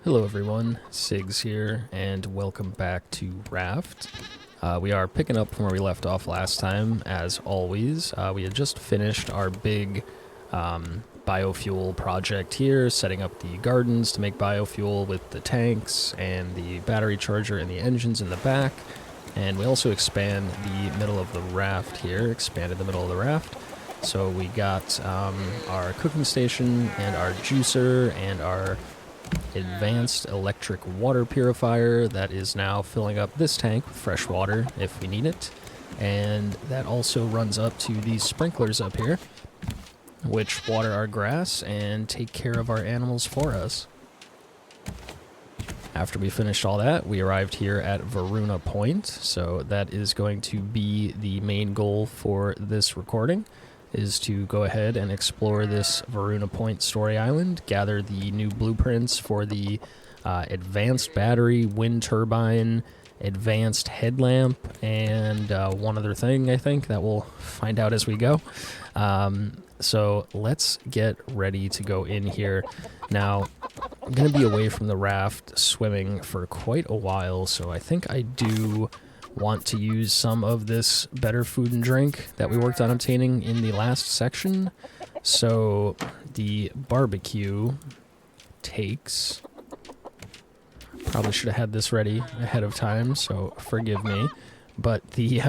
Hello everyone, Sigs here, and welcome back to Raft. We are picking up from where we left off last time, as always. We had just finished our big biofuel project here, setting up the gardens to make biofuel with the tanks and the battery charger and the engines in the back. And we also expanded the middle of the raft. So we got our cooking station and our juicer and our advanced electric water purifier that is now filling up this tank with fresh water if we need it. And that also runs up to these sprinklers up here, which water our grass and take care of our animals for us. After we finished all that, we arrived here at Varuna Point, so that is going to be the main goal for this recording, is to go ahead and explore this Varuna Point story island, gather the new blueprints for the advanced battery, wind turbine, advanced headlamp, and one other thing, I think, that we'll find out as we go. So let's get ready to go in here. Now, I'm going to be away from the raft swimming for quite a while, so I think I do want to use some of this better food and drink that we worked on obtaining in the last section. So the barbecue takes... Probably should have had this ready ahead of time, so forgive me. But the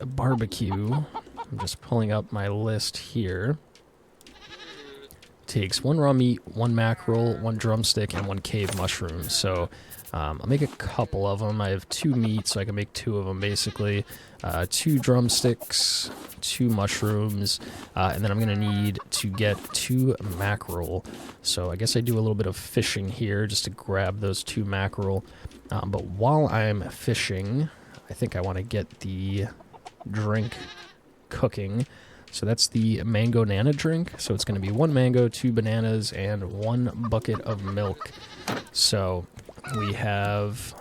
barbecue, I'm just pulling up my list here, takes 1 raw meat, 1 mackerel, 1 drumstick, and 1 cave mushroom. So I'll make a couple of them. I have 2 meat, so I can make 2 of them basically. 2 drumsticks, 2 mushrooms, and then I'm going to need to get 2 mackerel. So I guess I do a little bit of fishing here just to grab those 2 mackerel. But while I'm fishing, I think I want to get the drink cooking. So that's the mango nana drink. So it's going to be 1 mango, 2 bananas, and 1 bucket of milk. So we have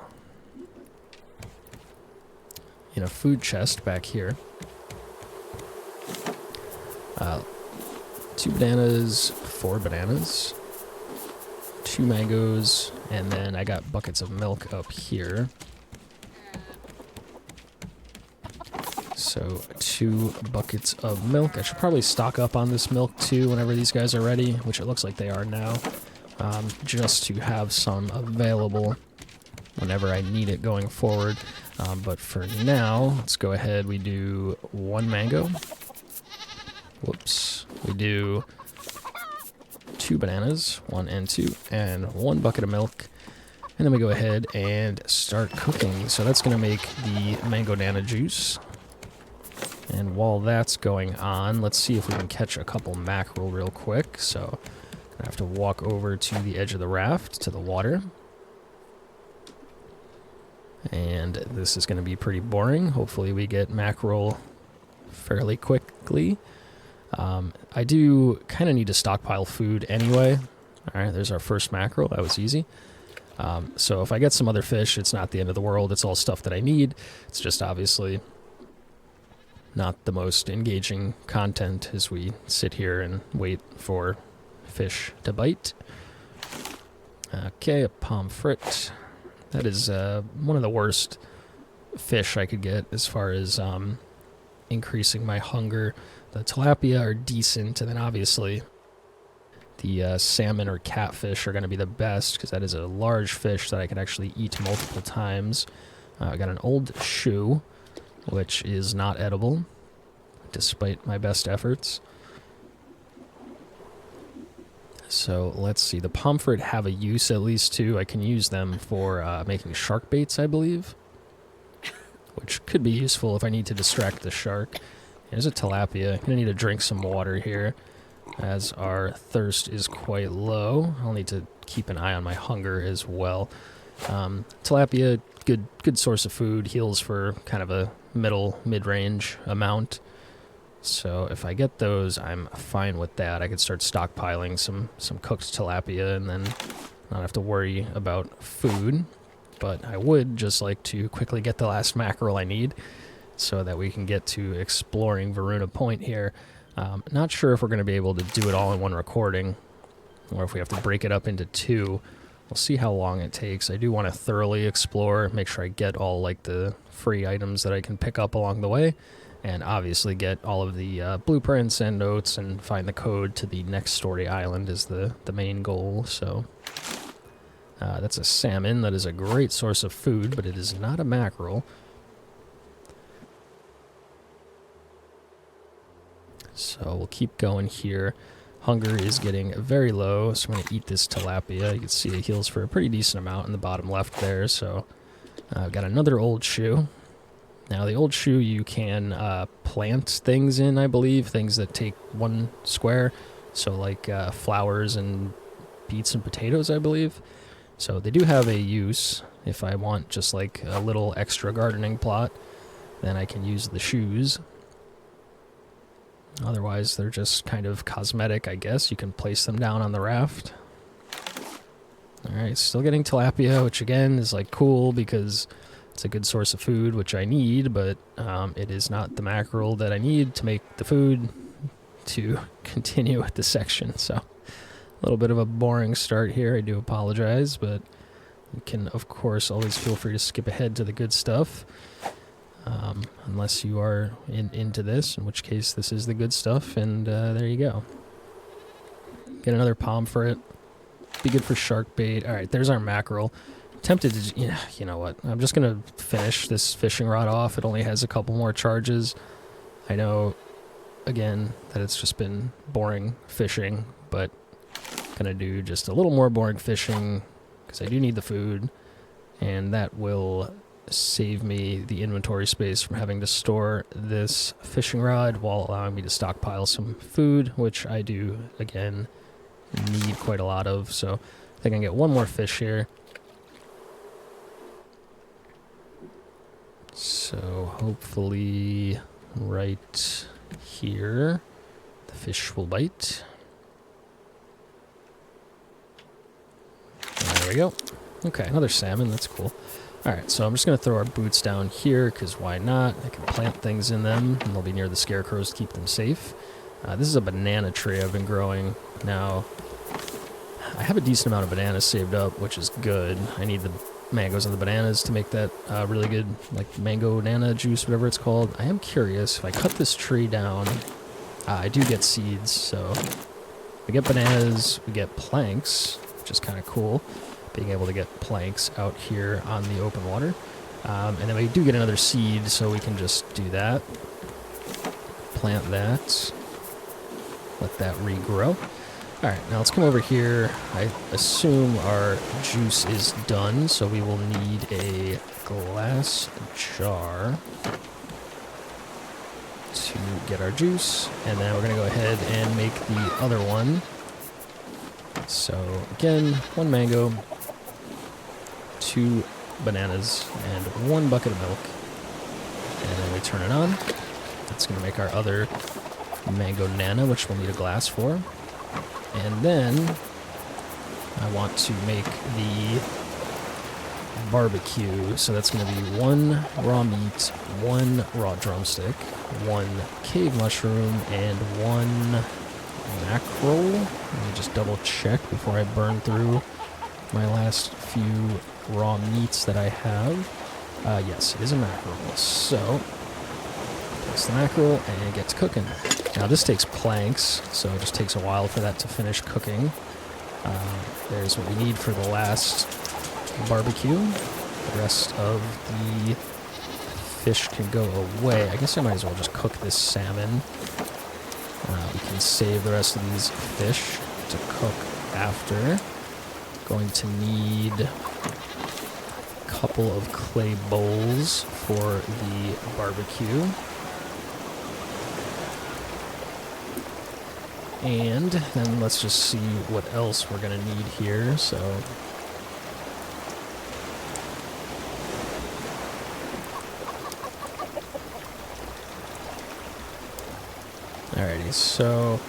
in a food chest back here 2 bananas, 4 bananas, 2 mangoes, and then I got buckets of milk up here. So 2 buckets of milk. I should probably stock up on this milk too whenever these guys are ready, which it looks like they are now, just to have some available whenever I need it going forward. But for now, let's go ahead. We do 1 mango. Whoops. We do 2 bananas, 1 and 2, and 1 bucket of milk. And then we go ahead and start cooking. So that's going to make the mango nana juice. And while that's going on, let's see if we can catch a couple mackerel real quick. So I have to walk over to the edge of the raft, to the water. And this is going to be pretty boring. Hopefully we get mackerel fairly quickly. I do kind of need to stockpile food anyway. Alright, there's our first mackerel. That was easy. So if I get some other fish, it's not the end of the world. It's all stuff that I need. It's just obviously not the most engaging content as we sit here and wait for fish to bite. Okay, a pomfret. That is one of the worst fish I could get as far as increasing my hunger. The tilapia are decent, and then obviously the salmon or catfish are going to be the best because that is a large fish that I can actually eat multiple times. I got an old shoe, which is not edible, despite my best efforts. So let's see, the pomfret have a use at least too. I can use them for making shark baits, I believe, which could be useful if I need to distract the shark. There's a tilapia. I'm going to need to drink some water here as our thirst is quite low. I'll need to keep an eye on my hunger as well. Tilapia, good source of food, heals for kind of a mid-range amount. So if I get those, I'm fine with that. I could start stockpiling some cooked tilapia and then not have to worry about food. But I would just like to quickly get the last mackerel I need so that we can get to exploring Varuna Point here. Not sure if we're going to be able to do it all in one recording. or if we have to break it up into 2, we'll see how long it takes. I do want to thoroughly explore, make sure I get all like the free items that I can pick up along the way, and obviously get all of the blueprints and notes and find the code to the next story island is the main goal. So that's a salmon. That is a great source of food, but it is not a mackerel. So we'll keep going here. Hunger is getting very low, so I'm going to eat this tilapia. You can see it heals for a pretty decent amount in the bottom left there. So I've got another old shoe. Now the old shoe you can plant things in, I believe, things that take 1 square. So like flowers and beets and potatoes, I believe. So they do have a use. If I want just like a little extra gardening plot, then I can use the shoes. Otherwise, they're just kind of cosmetic, I guess. You can place them down on the raft. Alright, still getting tilapia, which again is like cool because it's a good source of food, which I need, but it is not the mackerel that I need to make the food to continue with the section. So a little bit of a boring start here. I do apologize, but you can, of course, always feel free to skip ahead to the good stuff. Unless you are into this, in which case this is the good stuff, and there you go. Get another pomfret. Be good for shark bait. Alright, there's our mackerel. Tempted to, yeah, you know what, I'm just going to finish this fishing rod off. It only has a couple more charges. I know, again, that it's just been boring fishing, but going to do just a little more boring fishing, because I do need the food, and that will save me the inventory space from having to store this fishing rod while allowing me to stockpile some food, which I do, again, need quite a lot of. So I think I can get one more fish here. So hopefully right here the fish will bite. There we go. Okay, another salmon. That's cool. Alright, so I'm just going to throw our boots down here, because why not? I can plant things in them, and they'll be near the scarecrows to keep them safe. This is a banana tree I've been growing. Now, I have a decent amount of bananas saved up, which is good. I need the mangoes and the bananas to make that really good, like, mango nana juice, whatever it's called. I am curious, if I cut this tree down, I do get seeds, so we get bananas, we get planks, which is kind of cool. Being able to get planks out here on the open water. And then we do get another seed, so we can just do that. Plant that. Let that regrow. Alright, now let's come over here. I assume our juice is done, so we will need a glass jar to get our juice. And then we're going to go ahead and make the other one. So, again, 1 mango, 2 bananas, and 1 bucket of milk. And then we turn it on. That's going to make our other mango nana, which we'll need a glass for. And then I want to make the barbecue. So that's going to be 1 raw meat, 1 raw drumstick, 1 cave mushroom, and 1 mackerel. Let me just double check before I burn through my last few raw meats that I have. Yes, it is a mackerel. So, place the mackerel and get to cooking. Now this takes planks, so it just takes a while for that to finish cooking. There's what we need for the last barbecue. The rest of the fish can go away. I guess I might as well just cook this salmon. We can save the rest of these fish to cook after. Going to need a couple of clay bowls for the barbecue. And then let's just see what else we're going to need here. So alrighty, so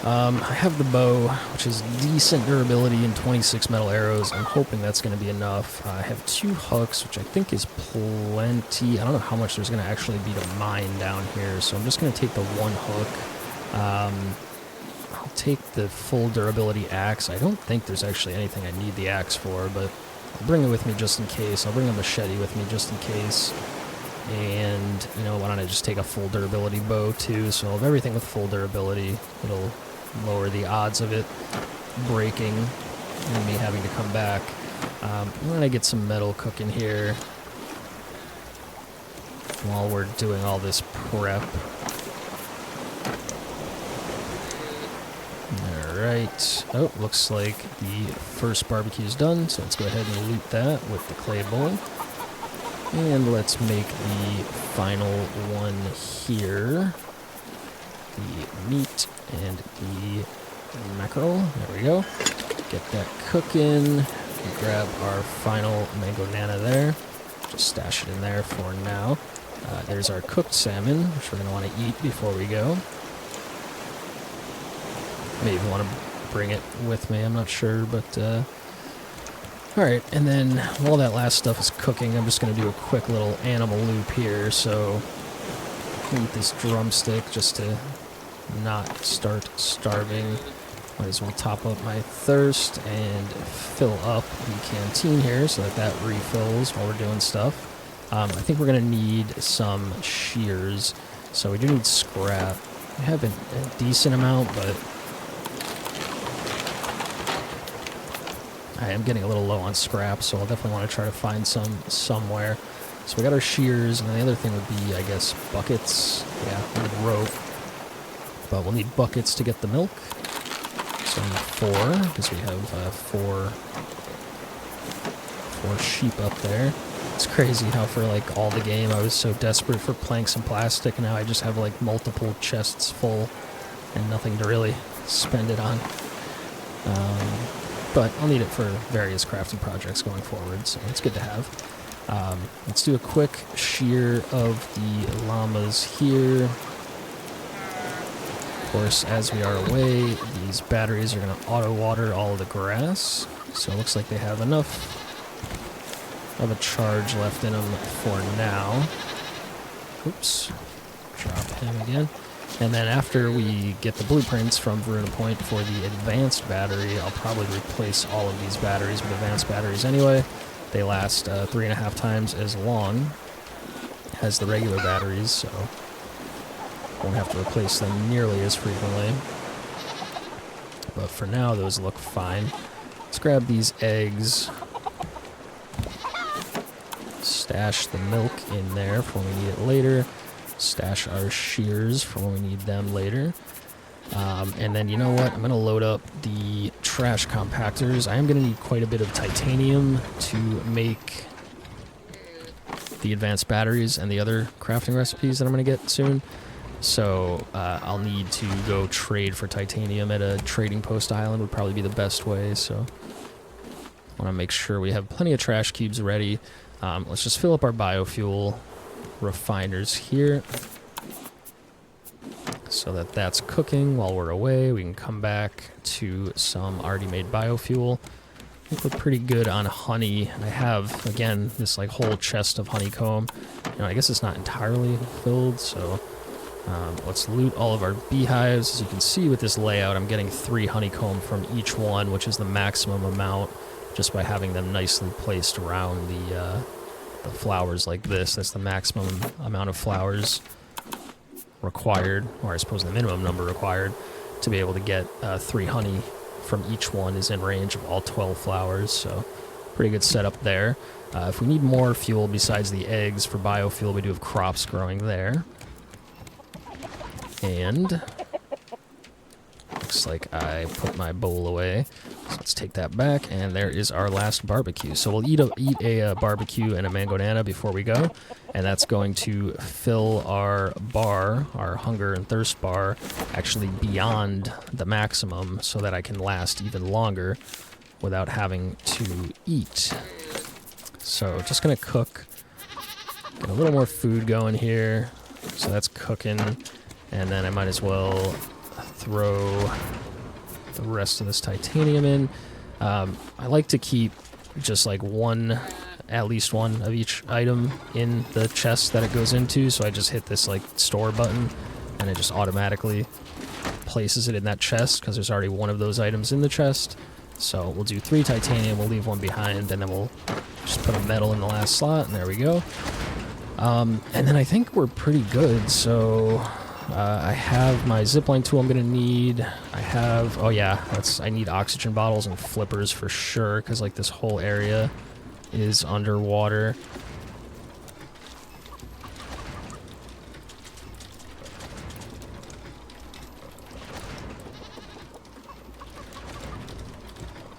I have the bow, which has decent durability and 26 metal arrows. I'm hoping that's going to be enough. I have 2 hooks, which I think is plenty. I don't know how much there's going to actually be to mine down here, so I'm just going to take the 1 hook. I'll take the full durability axe. I don't think there's actually anything I need the axe for, but I'll bring it with me just in case. I'll bring a machete with me just in case. And, you know, why don't I just take a full durability bow too? So I'll have everything with full durability. It'll lower the odds of it breaking and me having to come back. I'm going to get some metal cooking here while we're doing all this prep. Alright. Oh, looks like the first barbecue is done, so let's go ahead and loot that with the clay bowl. And let's make the final one here. The meat and the mackerel. There we go. Get that cooking. Grab our final mango nana there. Just stash it in there for now. There's our cooked salmon, which we're going to want to eat before we go. May even want to bring it with me, I'm not sure, but alright, and then while that last stuff is cooking, I'm just going to do a quick little animal loop here, so eat this drumstick just to not start starving. Might as well top up my thirst and fill up the canteen here so that that refills while we're doing stuff. I think we're going to need some shears, so we do need scrap. We have a decent amount, but I am getting a little low on scrap, so I'll definitely want to try to find some somewhere. So we got our shears, and then the other thing would be, I guess, buckets. Yeah, we need rope, but we'll need buckets to get the milk. So I need 4, because we have 4 sheep up there. It's crazy how for like all the game I was so desperate for planks and plastic, and now I just have like multiple chests full and nothing to really spend it on. But I'll need it for various crafting projects going forward, so it's good to have. Let's do a quick shear of the llamas here. Of course, as we are away, these batteries are going to auto-water all of the grass, so it looks like they have enough of a charge left in them for now. Oops. Drop him again. And then after we get the blueprints from Varuna Point for the advanced battery, I'll probably replace all of these batteries with advanced batteries anyway. They last 3.5 times as long as the regular batteries, so won't have to replace them nearly as frequently. But for now, those look fine. Let's grab these eggs. Stash the milk in there for when we need it later. Stash our shears for when we need them later. And then, you know what? I'm going to load up the trash compactors. I am going to need quite a bit of titanium to make the advanced batteries and the other crafting recipes that I'm going to get soon. So I'll need to go trade for titanium at a trading post island would probably be the best way. So I want to make sure we have plenty of trash cubes ready. Let's just fill up our biofuel refiners here so that that's cooking while we're away. We can come back to some already made biofuel. I think we're pretty good on honey. I have, again, this like whole chest of honeycomb. You know, I guess it's not entirely filled, so let's loot all of our beehives. As you can see with this layout, I'm getting 3 honeycomb from each one, which is the maximum amount just by having them nicely placed around the flowers like this. That's the maximum amount of flowers required, or I suppose the minimum number required to be able to get 3 honey from each one is in range of all 12 flowers, so pretty good setup there. If we need more fuel besides the eggs for biofuel, we do have crops growing there. And looks like I put my bowl away. So let's take that back, and there is our last barbecue. So we'll eat a barbecue and a mango nana before we go, and that's going to fill our bar, our hunger and thirst bar, actually beyond the maximum so that I can last even longer without having to eat. So just going to cook, get a little more food going here. So that's cooking, and then I might as well throw the rest of this titanium in. I like to keep just like at least one of each item in the chest that it goes into, so I just hit this like store button and it just automatically places it in that chest because there's already one of those items in the chest. So we'll do 3 titanium, we'll leave one behind, and then we'll just put a metal in the last slot, and there we go. And then I think we're pretty good, so I have my zipline tool I'm going to need. I have, oh yeah, I need oxygen bottles and flippers for sure, because like this whole area is underwater.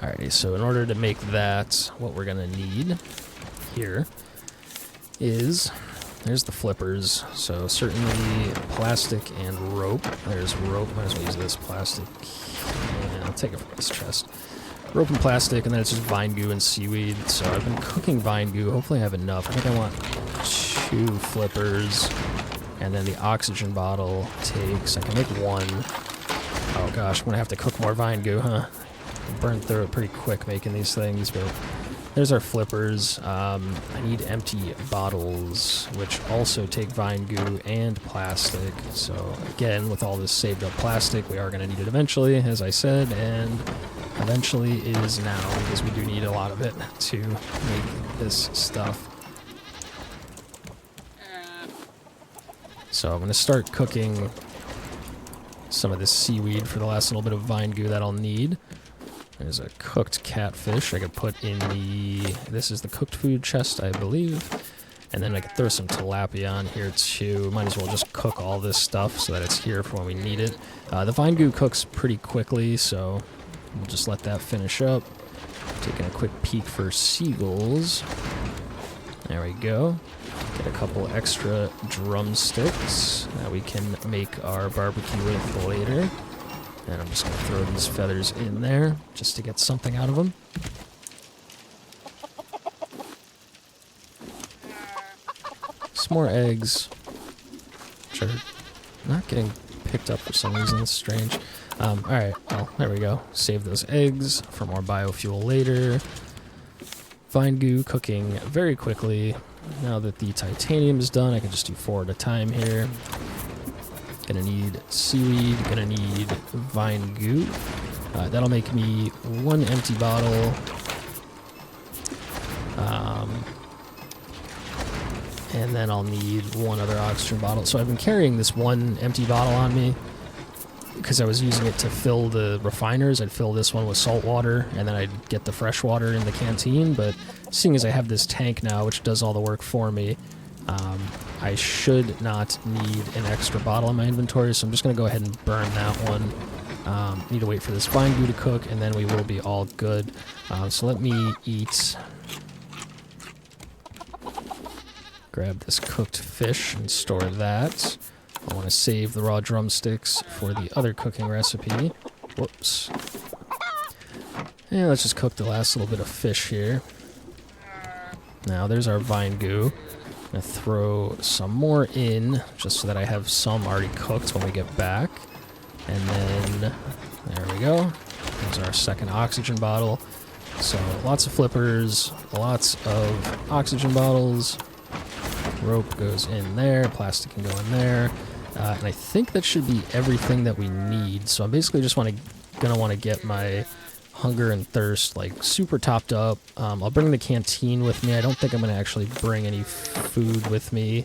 Alrighty, so in order to make that, what we're going to need here is, there's the flippers, so certainly plastic and rope. There's rope, might as well use this plastic. Yeah, I'll take it from this chest. Rope and plastic, and then it's just vine goo and seaweed. So I've been cooking vine goo, hopefully I have enough. I think I want 2 flippers, and then the oxygen bottle takes, I can make 1. Oh gosh, I'm going to have to cook more vine goo, huh? Burn through it pretty quick making these things, but there's our flippers. I need empty bottles, which also take vine goo and plastic. So again, with all this saved up plastic, we are going to need it eventually, as I said, and eventually is now, because we do need a lot of it to make this stuff. So I'm going to start cooking some of this seaweed for the last little bit of vine goo that I'll need. There's a cooked catfish I could put in the... This is the cooked food chest, I believe. And then I could throw some tilapia on here too. Might as well just cook all this stuff so that it's here for when we need it. The vine goo cooks pretty quickly, so we'll just let that finish up. Taking a quick peek for seagulls. There we go. Get a couple extra drumsticks that we can make our barbecue with later. And I'm just going to throw these feathers in there just to get something out of them. Some more eggs, which are not getting picked up for some reason. It's strange. Alright, well, there we go. Save those eggs for more biofuel later. Vine goo cooking very quickly. Now that the titanium is done, I can just do 4 at a time here. Gonna need seaweed, gonna need vine goo. That'll make me 1 empty bottle. And then I'll need 1 other oxygen bottle. So I've been carrying this 1 empty bottle on me because I was using it to fill the refiners. I'd fill this one with salt water, and then I'd get the fresh water in the canteen. But seeing as I have this tank now, which does all the work for me, I should not need an extra bottle in my inventory, so I'm just going to go ahead and burn that one. Need to wait for this vine goo to cook, and then we will be all good. So let me eat. Grab this cooked fish and store that. I want to save the raw drumsticks for the other cooking recipe. Whoops. And let's just cook the last little bit of fish here. Now there's our vine goo. I'm going to throw some more in, just so that I have some already cooked when we get back. And then, there we go. There's our second oxygen bottle. So, lots of flippers, lots of oxygen bottles. Rope goes in there, plastic can go in there. And I think that should be everything that we need. So I'm basically just gonna want to get my hunger and thirst like super topped up. I'll bring the canteen with me. I don't think I'm going to actually bring any food with me,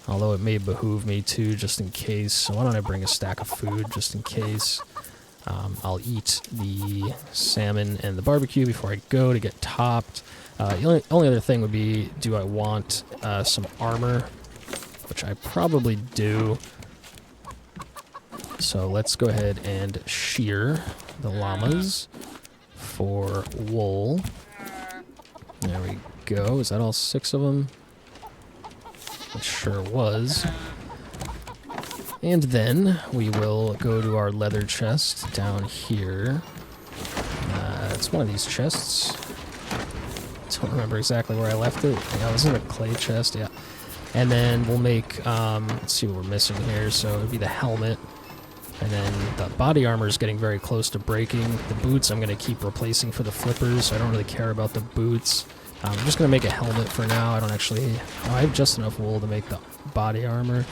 although it may behoove me to, just in case. So why don't I bring a stack of food just in case. I'll eat the salmon and the barbecue before I go to get topped. The only other thing would be, do I want some armor, which I probably do. So let's go ahead and shear the llamas for wool. There we go. Is that all 6 of them? It sure was. And then we will go to our leather chest down here. It's one of these chests. Don't remember exactly where I left it. Yeah, it was in a clay chest, yeah. And then we'll make, let's see what we're missing here. So it would be the helmet. And then the body armor is getting very close to breaking. The boots I'm going to keep replacing for the flippers, so I don't really care about the boots. I'm just going to make a helmet for now. I don't actually... Oh, I have just enough wool to make the body armor.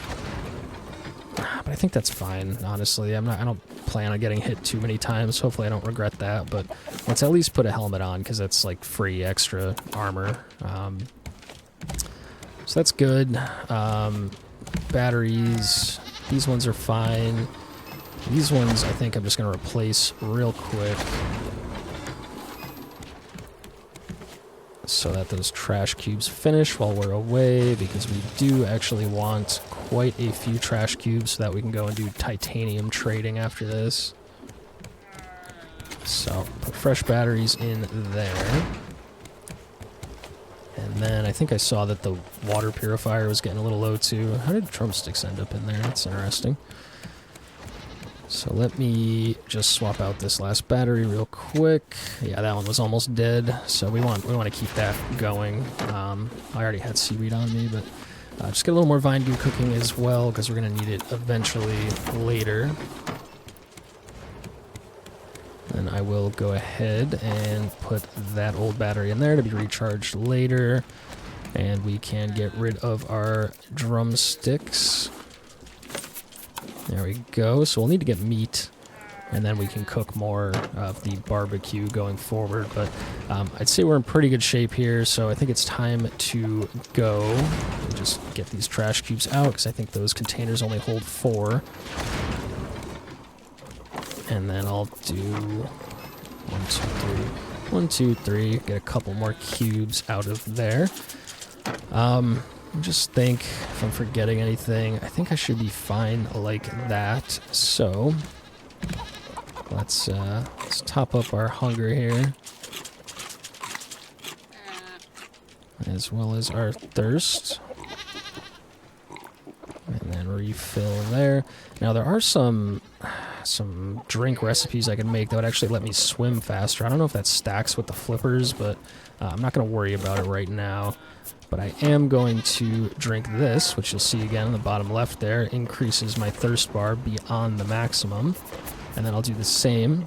But But I think that's fine, honestly. I don't plan on getting hit too many times. Hopefully I don't regret that, but let's at least put a helmet on because that's like free extra armor. So that's good. Batteries, these ones are fine. These ones I think I'm just going to replace real quick so that those trash cubes finish while we're away, because we do actually want quite a few trash cubes so that we can go and do titanium trading after this. So put fresh batteries in there. And then I think I saw that the water purifier was getting a little low too. How did drumsticks end up in there? That's interesting. So let me just swap out this last battery real quick. Yeah, that one was almost dead, so we want to keep that going. I already had seaweed on me, but just get a little more vine goo cooking as well, because we're going to need it eventually later. And I will go ahead and put that old battery in there to be recharged later. And we can get rid of our drumsticks. There we go. So we'll need to get meat, and then we can cook more of the barbecue going forward. But I'd say we're in pretty good shape here, so I think it's time to go and just get these trash cubes out, because I think those containers only hold 4. And then I'll do 1, 2, 3. 1, 2, 3. Get a couple more cubes out of there. Just think if I'm forgetting anything. I think I should be fine like that. So let's top up our hunger here, as well as our thirst, and then refill there. Now there are some drink recipes I can make that would actually let me swim faster. I don't know if that stacks with the flippers, but I'm not going to worry about it right now. But I am going to drink this, which you'll see again in the bottom left there. Increases my thirst bar beyond the maximum. And then I'll do the same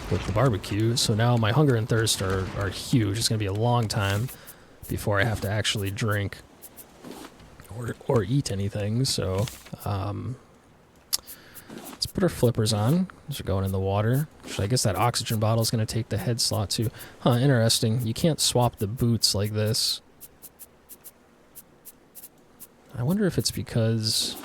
with the barbecue. So now my hunger and thirst are huge. It's going to be a long time before I have to actually drink or eat anything. So let's put our flippers on. Those are going in the water. So I guess that oxygen bottle is going to take the head slot too. Huh, interesting. You can't swap the boots like this. I wonder if it's because...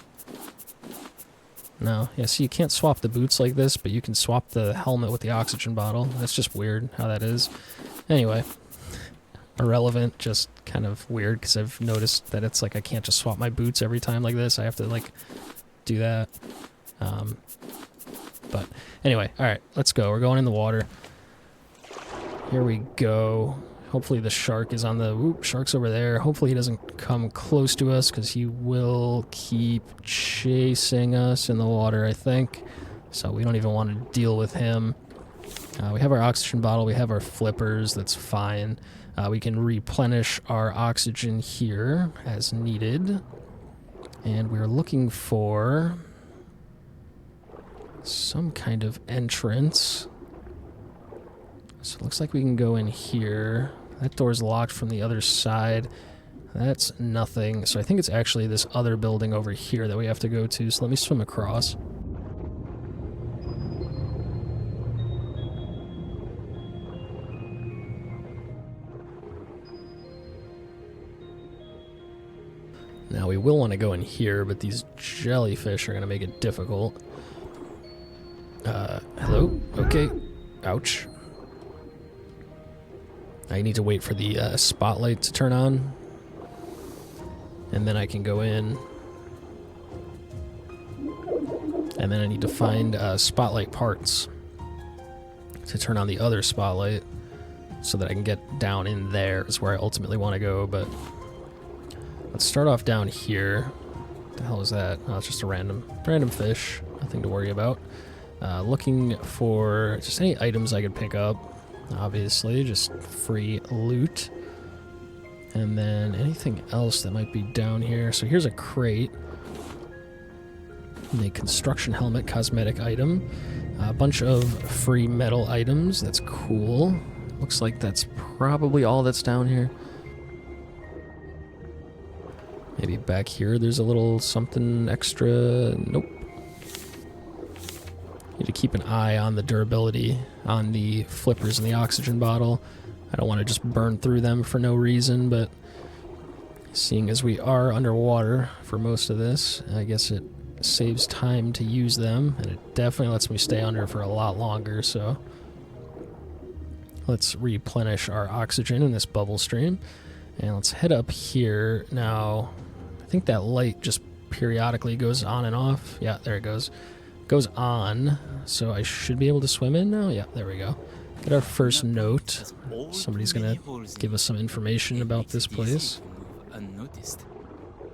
No, yeah, see, you can't swap the boots like this, but you can swap the helmet with the oxygen bottle. That's just weird how that is. Anyway, irrelevant, just kind of weird, because I've noticed that it's like I can't just swap my boots every time like this. I have to, like, do that. But anyway, alright, let's go. We're going in the water. Here we go. Hopefully the shark is on the... Whoop, shark's over there. Hopefully he doesn't come close to us, because he will keep chasing us in the water, I think. So we don't even want to deal with him. We have our oxygen bottle. We have our flippers. That's fine. We can replenish our oxygen here as needed. And we're looking for some kind of entrance. So it looks like we can go in here. That door's locked from the other side. That's nothing. So I think it's actually this other building over here that we have to go to. So let me swim across. Now we will want to go in here, but these jellyfish are going to make it difficult. Hello? Okay. Ouch. I need to wait for the spotlight to turn on, and then I can go in. And then I need to find spotlight parts to turn on the other spotlight so that I can get down in there is where I ultimately want to go. But let's start off down here. What the hell is that? Oh, it's just a random fish. Nothing to worry about. Looking for just any items I could pick up. Obviously, just free loot. And then anything else that might be down here. So here's a crate. A construction helmet, cosmetic item. A bunch of free metal items. That's cool. Looks like that's probably all that's down here. Maybe back here there's a little something extra. Nope. Need to keep an eye on the durability on the flippers in the oxygen bottle. I don't want to just burn through them for no reason, but seeing as we are underwater for most of this, I guess it saves time to use them, and it definitely lets me stay under for a lot longer, so let's replenish our oxygen in this bubble stream, and let's head up here. Now, I think that light just periodically goes on and off. Yeah, there it goes. Goes on, so I should be able to swim in now. Yeah, there we go. Get our first note. Somebody's gonna give us some information about this place. Unnoticed.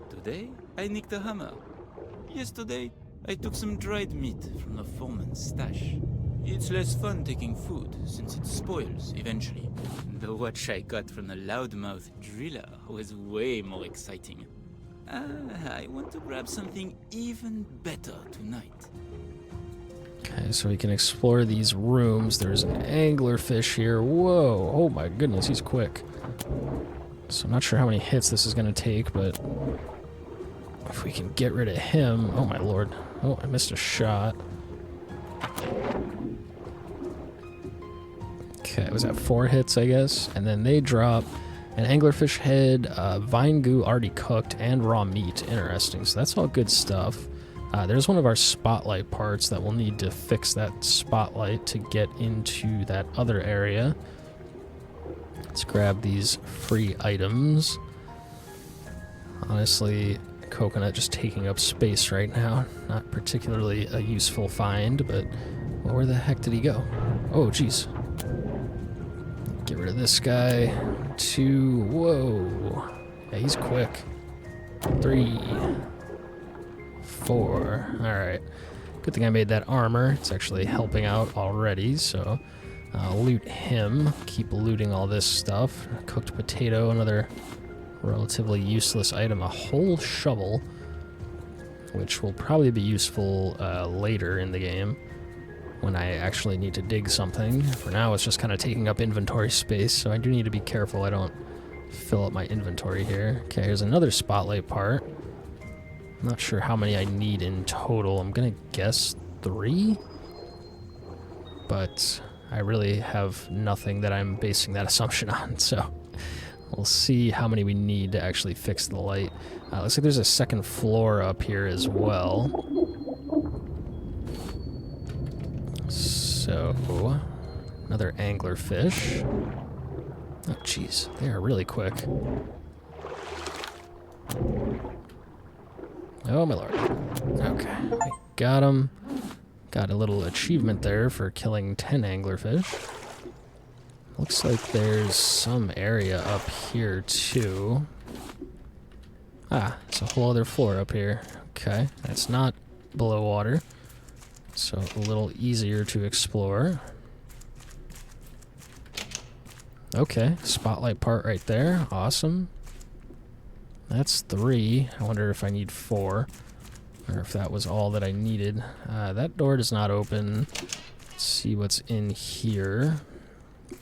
Today, I nicked a hammer. Yesterday, I took some dried meat from the foreman's stash. It's less fun taking food, since it spoils eventually. The watch I got from the loudmouth driller was way more exciting. I want to grab something even better tonight. Okay, so we can explore these rooms. There's an anglerfish here. Whoa, oh my goodness, he's quick. So I'm not sure how many hits this is going to take, but if we can get rid of him... Oh my lord. Oh, I missed a shot. Okay, was that 4 hits, I guess? And then they drop an anglerfish head, vine goo already cooked, and raw meat. Interesting. So that's all good stuff. There's one of our spotlight parts that we'll need to fix that spotlight to get into that other area. Let's grab these free items. Honestly, coconut just taking up space right now. Not particularly a useful find, but well, where the heck did he go? Oh, jeez. Get rid of this guy. 2. Whoa. Yeah, he's quick. 3. 4. Alright. Good thing I made that armor. It's actually helping out already, so loot him. Keep looting all this stuff. Cooked potato, another relatively useless item. A whole shovel, which will probably be useful later in the game when I actually need to dig something. For now, it's just kind of taking up inventory space, so I do need to be careful I don't fill up my inventory here. Okay, here's another spotlight part. I'm not sure how many I need in total. I'm gonna guess 3, but I really have nothing that I'm basing that assumption on, so we'll see how many we need to actually fix the light. Looks like there's a second floor up here as well. So, another anglerfish. Oh, jeez, they are really quick. Oh, my lord. Okay, we got him. Got a little achievement there for killing 10 anglerfish. Looks like there's some area up here, too. Ah, it's a whole other floor up here. Okay, that's not below water, so a little easier to explore. Okay, spotlight part right there. Awesome. That's 3. I wonder if I need 4, or if that was all that I needed. That door does not open. Let's see what's in here.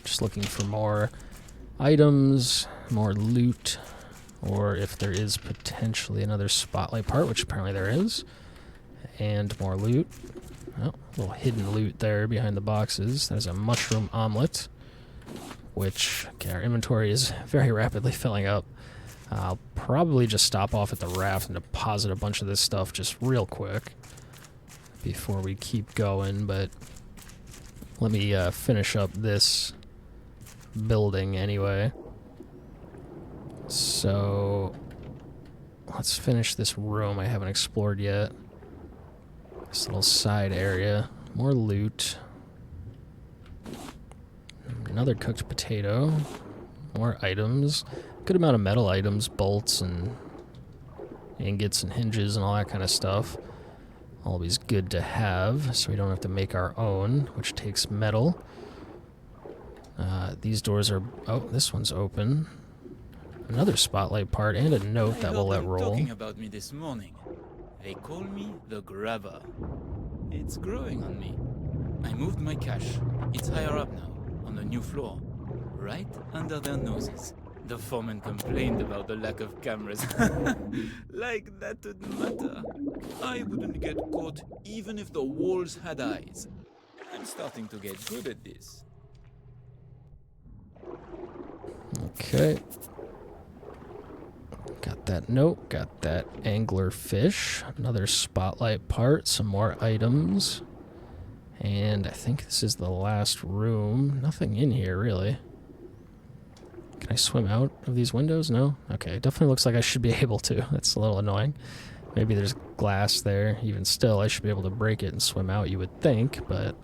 Just looking for more items, more loot, or if there is potentially another spotlight part, which apparently there is, and more loot. Oh, a little hidden loot there behind the boxes. There's a mushroom omelet, which, okay, our inventory is very rapidly filling up. I'll probably just stop off at the raft and deposit a bunch of this stuff just real quick before we keep going, but let me finish up this building anyway. So let's finish this room I haven't explored yet. This little side area. More loot. Another cooked potato. More items. Good amount of metal items, bolts and ingots and hinges and all that kind of stuff. Always good to have, so we don't have to make our own, which takes metal. These doors are... Oh, this one's open. Another spotlight part and a note that we'll let roll. Talking about me this morning. They call me the Grabber. It's growing on me. I moved my cache. It's higher up now, on the new floor, right under their noses. The foreman complained about the lack of cameras. Like that wouldn't matter. I wouldn't get caught even if the walls had eyes. I'm starting to get good at this. Okay. Got that note, got that angler fish, another spotlight part, some more items. And I think this is the last room. Nothing in here, really. Can I swim out of these windows? No? Okay, it definitely looks like I should be able to. That's a little annoying. Maybe there's glass there. Even still, I should be able to break it and swim out, you would think, but...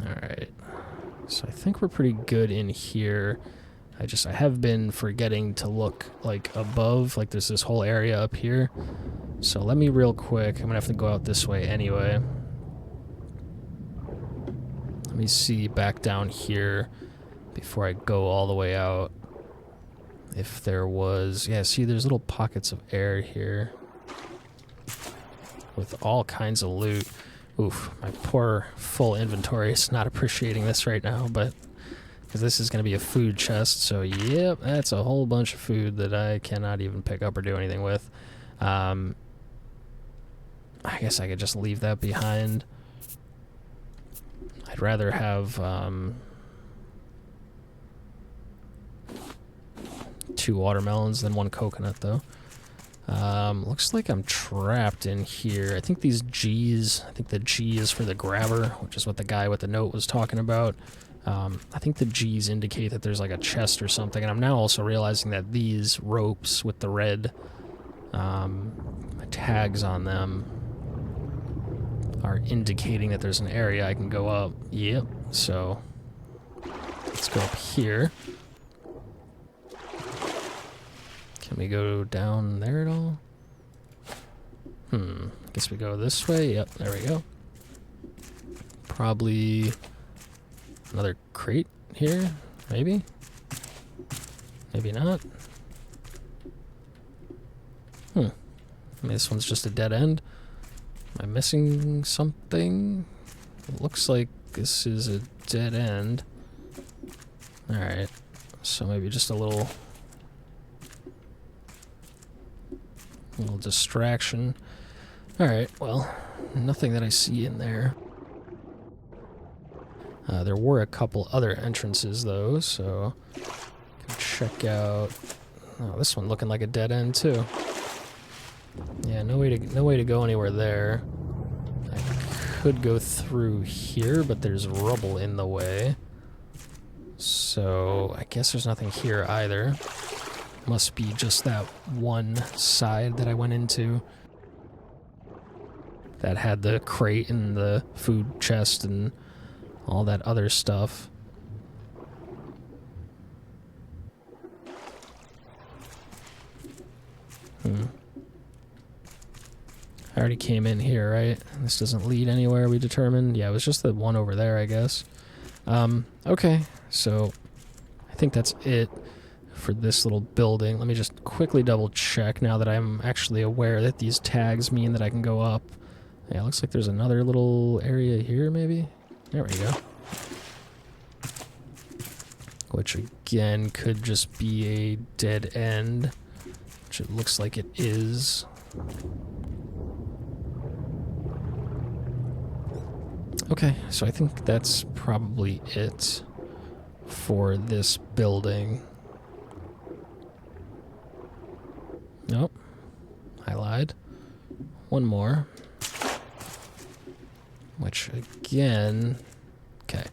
Alright. So I think we're pretty good in here. I have been forgetting to look, like, above. Like, there's this whole area up here. So let me real quick. I'm gonna have to go out this way anyway. Let me see back down here before I go all the way out. If there was... Yeah, see, there's little pockets of air here. With all kinds of loot. Oof, my poor full inventory is not appreciating this right now, but... Because this is going to be a food chest, so yep, that's a whole bunch of food that I cannot even pick up or do anything with. I guess I could just leave that behind. I'd rather have 2 watermelons than 1 coconut, though. Looks like I'm trapped in here. I think these G's, I think the G is for the grabber, which is what the guy with the note was talking about. I think the G's indicate that there's like a chest or something, and I'm now also realizing that these ropes with the red tags on them are indicating that there's an area I can go up. Yep, so let's go up here. Can we go down there at all? I guess we go this way. Yep, there we go. Probably another crate here, maybe? Maybe not. Maybe this one's just a dead end. Am I missing something? It looks like this is a dead end. Alright, so maybe just a little distraction. Alright, well, nothing that I see in there. There were a couple other entrances, though, so can check out... Oh, this one looking like a dead end, too. Yeah, no way to go anywhere there. I could go through here, but there's rubble in the way. So, I guess there's nothing here either. Must be just that one side that I went into. That had the crate and the food chest and all that other stuff. I already came in here, right? This doesn't lead anywhere, we determined. Yeah, it was just the one over there, I guess. Okay, so I think that's it for this little building. Let me just quickly double check now that I'm actually aware that these tags mean that I can go up. Yeah, it looks like there's another little area here, maybe? There we go. Which, again, could just be a dead end. Which it looks like it is. Okay, so I think that's probably it for this building. Nope. I lied. One more. Which, again... Okay.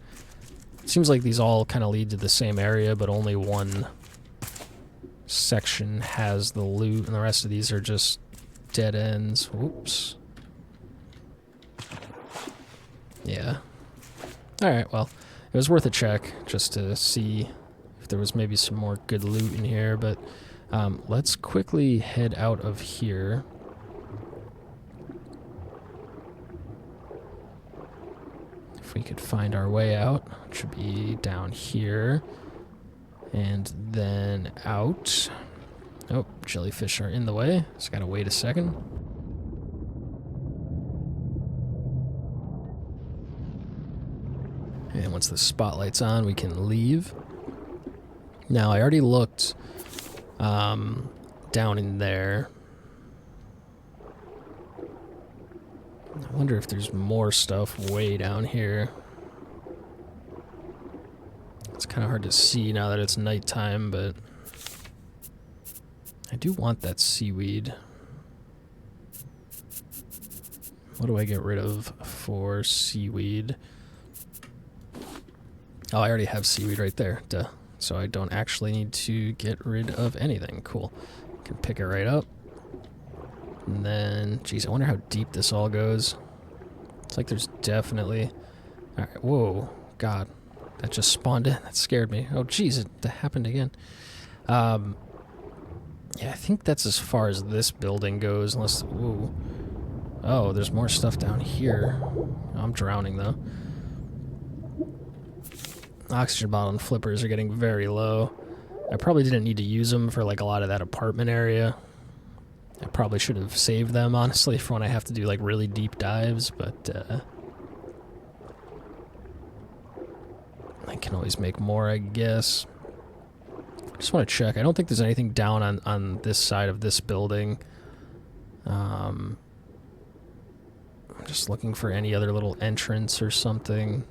It seems like these all kind of lead to the same area, but only one section has the loot, and the rest of these are just dead ends. Whoops. Yeah. Alright, well, it was worth a check, just to see if there was maybe some more good loot in here, but let's quickly head out of here. If we could find our way out, it should be down here, and then out. Oh, jellyfish are in the way, so gotta wait a second. And once the spotlight's on, we can leave. Now, I already looked down in there. I wonder if there's more stuff way down here. It's kind of hard to see now that it's nighttime, but I do want that seaweed. What do I get rid of for seaweed? Oh, I already have seaweed right there. Duh. So I don't actually need to get rid of anything. Cool. Can pick it right up. And then, geez, I wonder how deep this all goes. It's like there's definitely... Alright, whoa. God. That just spawned in. That scared me. Oh, geez, it happened again. Yeah, I think that's as far as this building goes, unless... Ooh. Oh, there's more stuff down here. I'm drowning, though. Oxygen bottle and flippers are getting very low. I probably didn't need to use them for, like, a lot of that apartment area. I probably should have saved them, honestly, for when I have to do, like, really deep dives, but, I can always make more, I guess. I just want to check. I don't think there's anything down on this side of this building. I'm just looking for any other little entrance or something.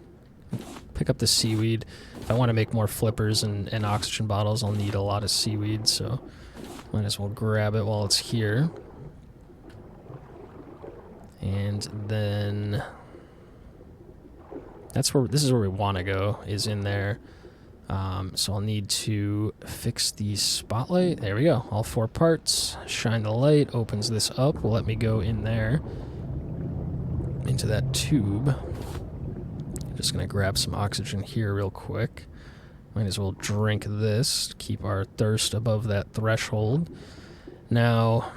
Pick up the seaweed. If I want to make more flippers and oxygen bottles, I'll need a lot of seaweed, so might as well grab it while it's here. And then this is where we want to go, is in there. So I'll need to fix the spotlight. There we go. All 4 parts. Shine the light, opens this up, will let me go in there into that tube. I'm just gonna grab some oxygen here real quick. Might as well drink this to keep our thirst above that threshold. Now,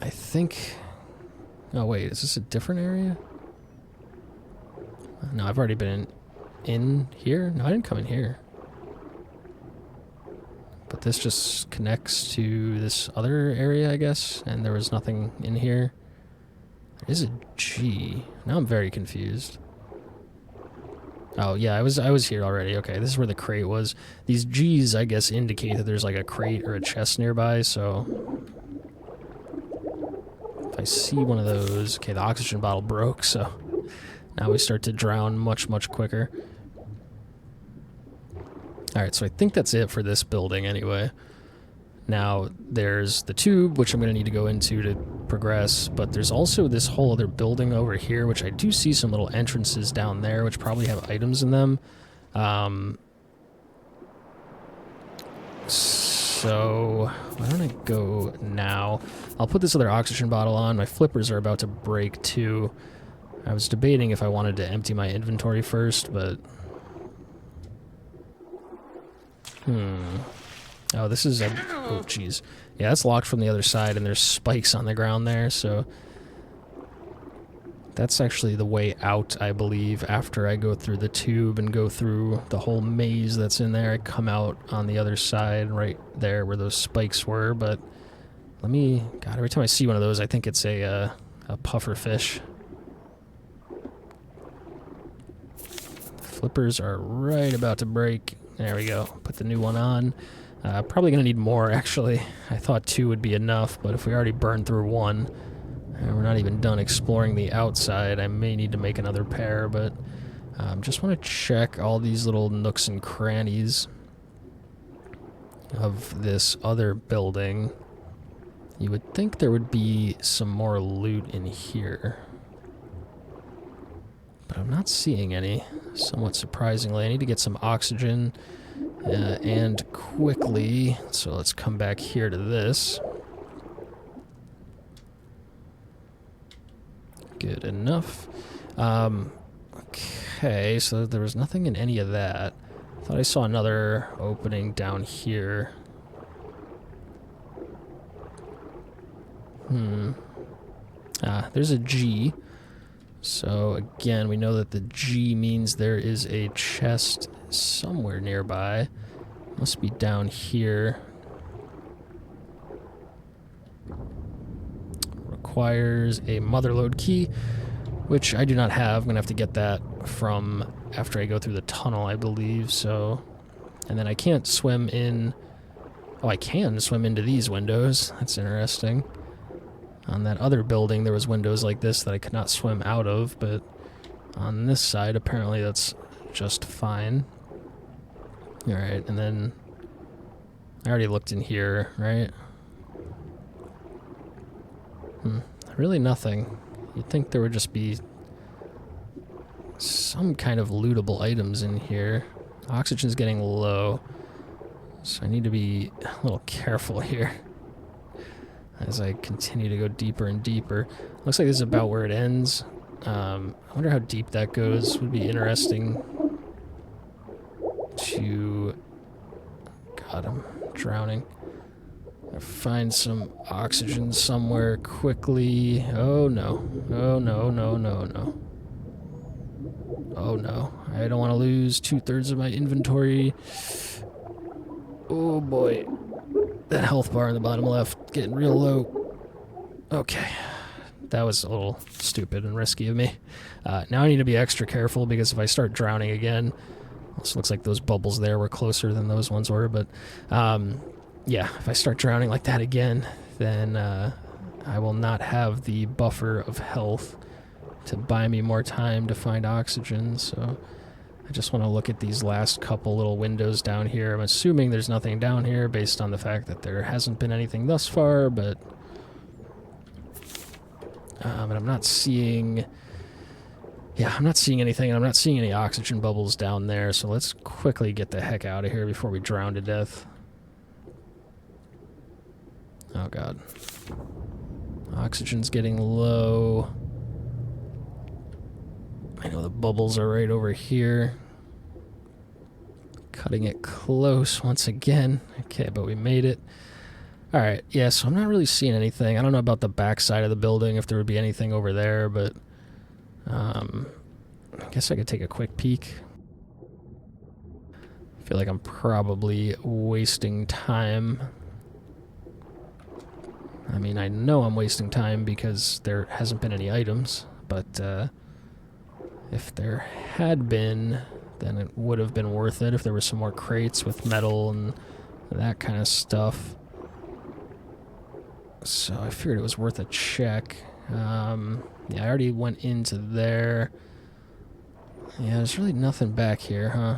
I think... Oh wait, is this a different area? No, I've already been in here? No, I didn't come in here. But this just connects to this other area, I guess, and there was nothing in here. There is a G. Now I'm very confused. Oh, yeah, I was here already. Okay, this is where the crate was. These G's, I guess, indicate that there's like a crate or a chest nearby, so... If I see one of those... Okay, the oxygen bottle broke, so... Now we start to drown much, much quicker. Alright, so I think that's it for this building anyway. Now, there's the tube, which I'm going to need to go into to progress, but there's also this whole other building over here, which I do see some little entrances down there, which probably have items in them. So, why don't I go now? I'll put this other oxygen bottle on. My flippers are about to break, too. I was debating if I wanted to empty my inventory first, but... Oh, this is a... Oh, jeez. Yeah, that's locked from the other side, and there's spikes on the ground there, so... That's actually the way out, I believe, after I go through the tube and go through the whole maze that's in there. I come out on the other side, right there where those spikes were, but... Let me... God, every time I see one of those, I think it's a puffer fish. Flippers are right about to break. There we go. Put the new one on. Probably going to need more, actually. I thought 2 would be enough, but if we already burned through 1, and we're not even done exploring the outside, I may need to make another pair, but just want to check all these little nooks and crannies of this other building. You would think there would be some more loot in here, but I'm not seeing any, somewhat surprisingly. I need to get some oxygen, and quickly, so let's come back here to this. Good enough. Okay, so there was nothing in any of that. I thought I saw another opening down here. There's a G. So again, we know that the G means there is a chest somewhere nearby. Must be down here. Requires a Motherload key, which I do not have. I'm going to have to get that from after I go through the tunnel, I believe. So, and then I can't swim in... Oh, I can swim into these windows. That's interesting. On that other building, there was windows like this that I could not swim out of, but on this side, apparently that's just fine. Alright, and then... I already looked in here, right? Really nothing. You'd think there would just be some kind of lootable items in here. Oxygen's getting low, so I need to be a little careful here as I continue to go deeper and deeper. Looks like this is about where it ends. I wonder how deep that goes. Would be interesting to... God, I'm drowning. Find some oxygen somewhere quickly. Oh no. Oh no, no, no, no. Oh no. I don't want to lose 2/3 of my inventory. Oh boy. That health bar in the bottom left getting real low. Okay. That was a little stupid and risky of me. Now I need to be extra careful because if I start drowning again... This looks like those bubbles there were closer than those ones were, but... yeah, if I start drowning like that again, then I will not have the buffer of health to buy me more time to find oxygen, so I just want to look at these last couple little windows down here. I'm assuming there's nothing down here based on the fact that there hasn't been anything thus far, but... and I'm not seeing... Yeah, I'm not seeing anything, and I'm not seeing any oxygen bubbles down there, so let's quickly get the heck out of here before we drown to death. Oh god. Oxygen's getting low. I know the bubbles are right over here. Cutting it close once again. Okay, but we made it. Alright, yeah, so I'm not really seeing anything. I don't know about the back side of the building, if there would be anything over there, but... I guess I could take a quick peek. I feel like I'm probably wasting time. I mean, I know I'm wasting time because there hasn't been any items, but if there had been, then it would have been worth it if there were some more crates with metal and that kind of stuff. So I figured it was worth a check. Yeah, I already went into there. Yeah, there's really nothing back here, huh?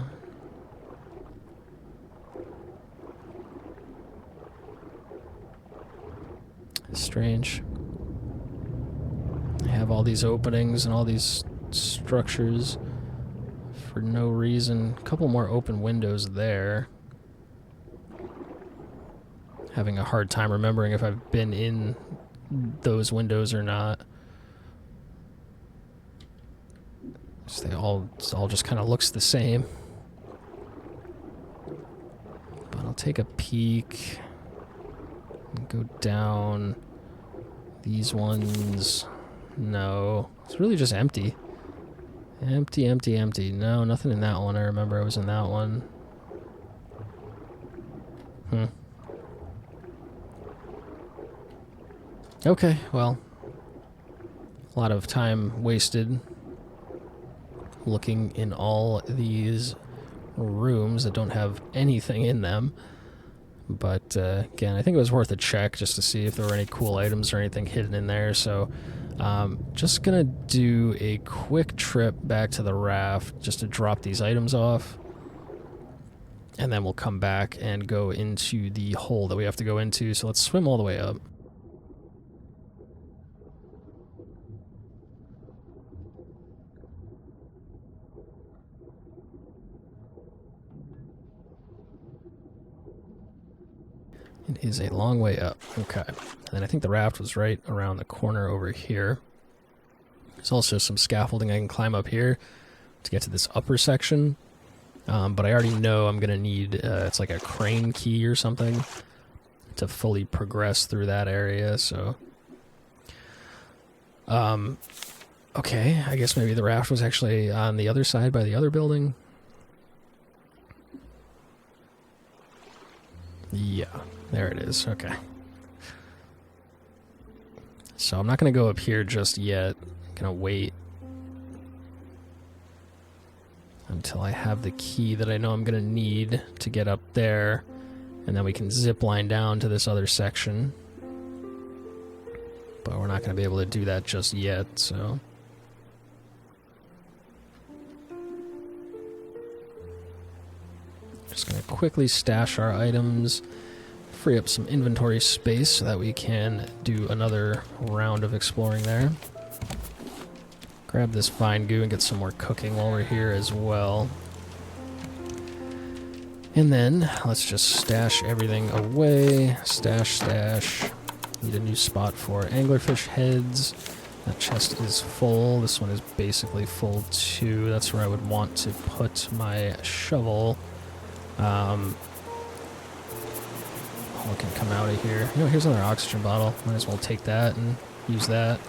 Strange. I have all these openings and all these structures for no reason. A couple more open windows there. Having a hard time remembering if I've been in those windows or not. So it all just kind of looks the same. But I'll take a peek. And go down. These ones. No. It's really just empty. Empty, empty, empty. No, nothing in that one. I remember I was in that one. Okay, well. A lot of time wasted looking in all these rooms that don't have anything in them. But again, I think it was worth a check just to see if there were any cool items or anything hidden in there. So just gonna do a quick trip back to the raft just to drop these items off. And then we'll come back and go into the hole that we have to go into. So let's swim all the way up. It is a long way up. Okay. And then I think the raft was right around the corner over here. There's also some scaffolding I can climb up here to get to this upper section. But I already know I'm going to need, it's like a crane key or something to fully progress through that area, so... okay, I guess maybe the raft was actually on the other side by the other building. Yeah, there it is, okay. So I'm not going to go up here just yet. I'm going to wait until I have the key that I know I'm going to need to get up there, and then we can zip line down to this other section. But we're not going to be able to do that just yet, so... Just going to quickly stash our items, free up some inventory space so that we can do another round of exploring there. Grab this vine goo and get some more cooking while we're here as well. And then, let's just stash everything away. Stash. Need a new spot for anglerfish heads. That chest is full. This one is basically full too. That's where I would want to put my shovel. Oh, it can come out of here. You know, here's another oxygen bottle. Might as well take that and use that.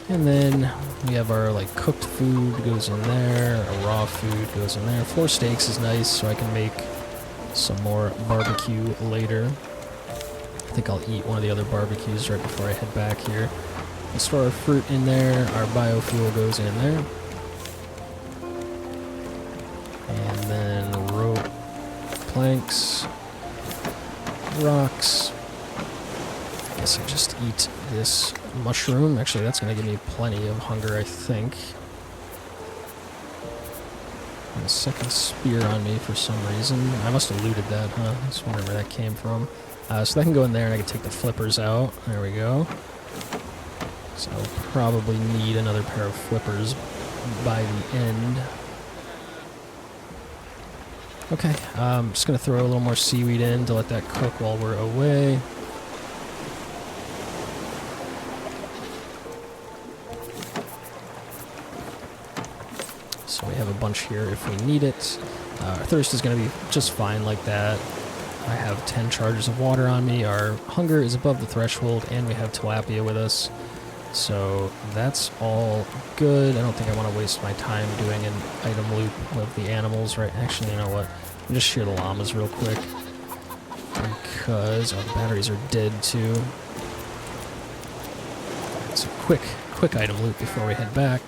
And then we have our like cooked food goes in there, our raw food goes in there. 4 steaks is nice, so I can make some more barbecue later. I think I'll eat one of the other barbecues right before I head back here. We'll store our fruit in there, our biofuel goes in there. And then rope, planks, rocks. I guess I just eat this mushroom. Actually, that's going to give me plenty of hunger, I think. And a second spear on me for some reason. I must have looted that, huh? I was wondering where that came from. So that can go in there and I can take the flippers out. There we go. So I'll probably need another pair of flippers by the end. Okay, I'm just going to throw a little more seaweed in to let that cook while we're away. So we have a bunch here if we need it. Our thirst is going to be just fine like that. I have 10 charges of water on me. Our hunger is above the threshold, and we have tilapia with us. So that's all good. I don't think I want to waste my time doing an item loop of the animals, right? Actually, you know what? I'll just shear the llamas real quick. Because the batteries are dead too. It's a quick item loop before we head back.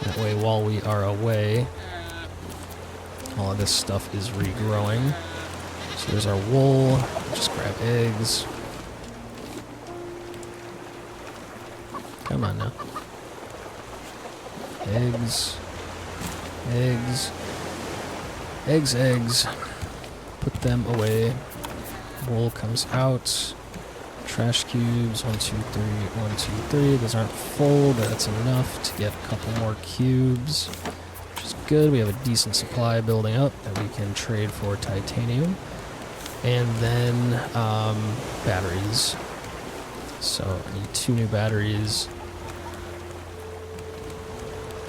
That way, while we are away, all of this stuff is regrowing. So there's our wool. Just grab eggs. Come on now. Eggs. Eggs. Put them away. Wool comes out. Trash cubes. 1, 2, 3. 1, 2, 3. Those aren't full, but that's enough to get a couple more cubes. Which is good. We have a decent supply building up that we can trade for titanium. And then batteries. So I need 2 new batteries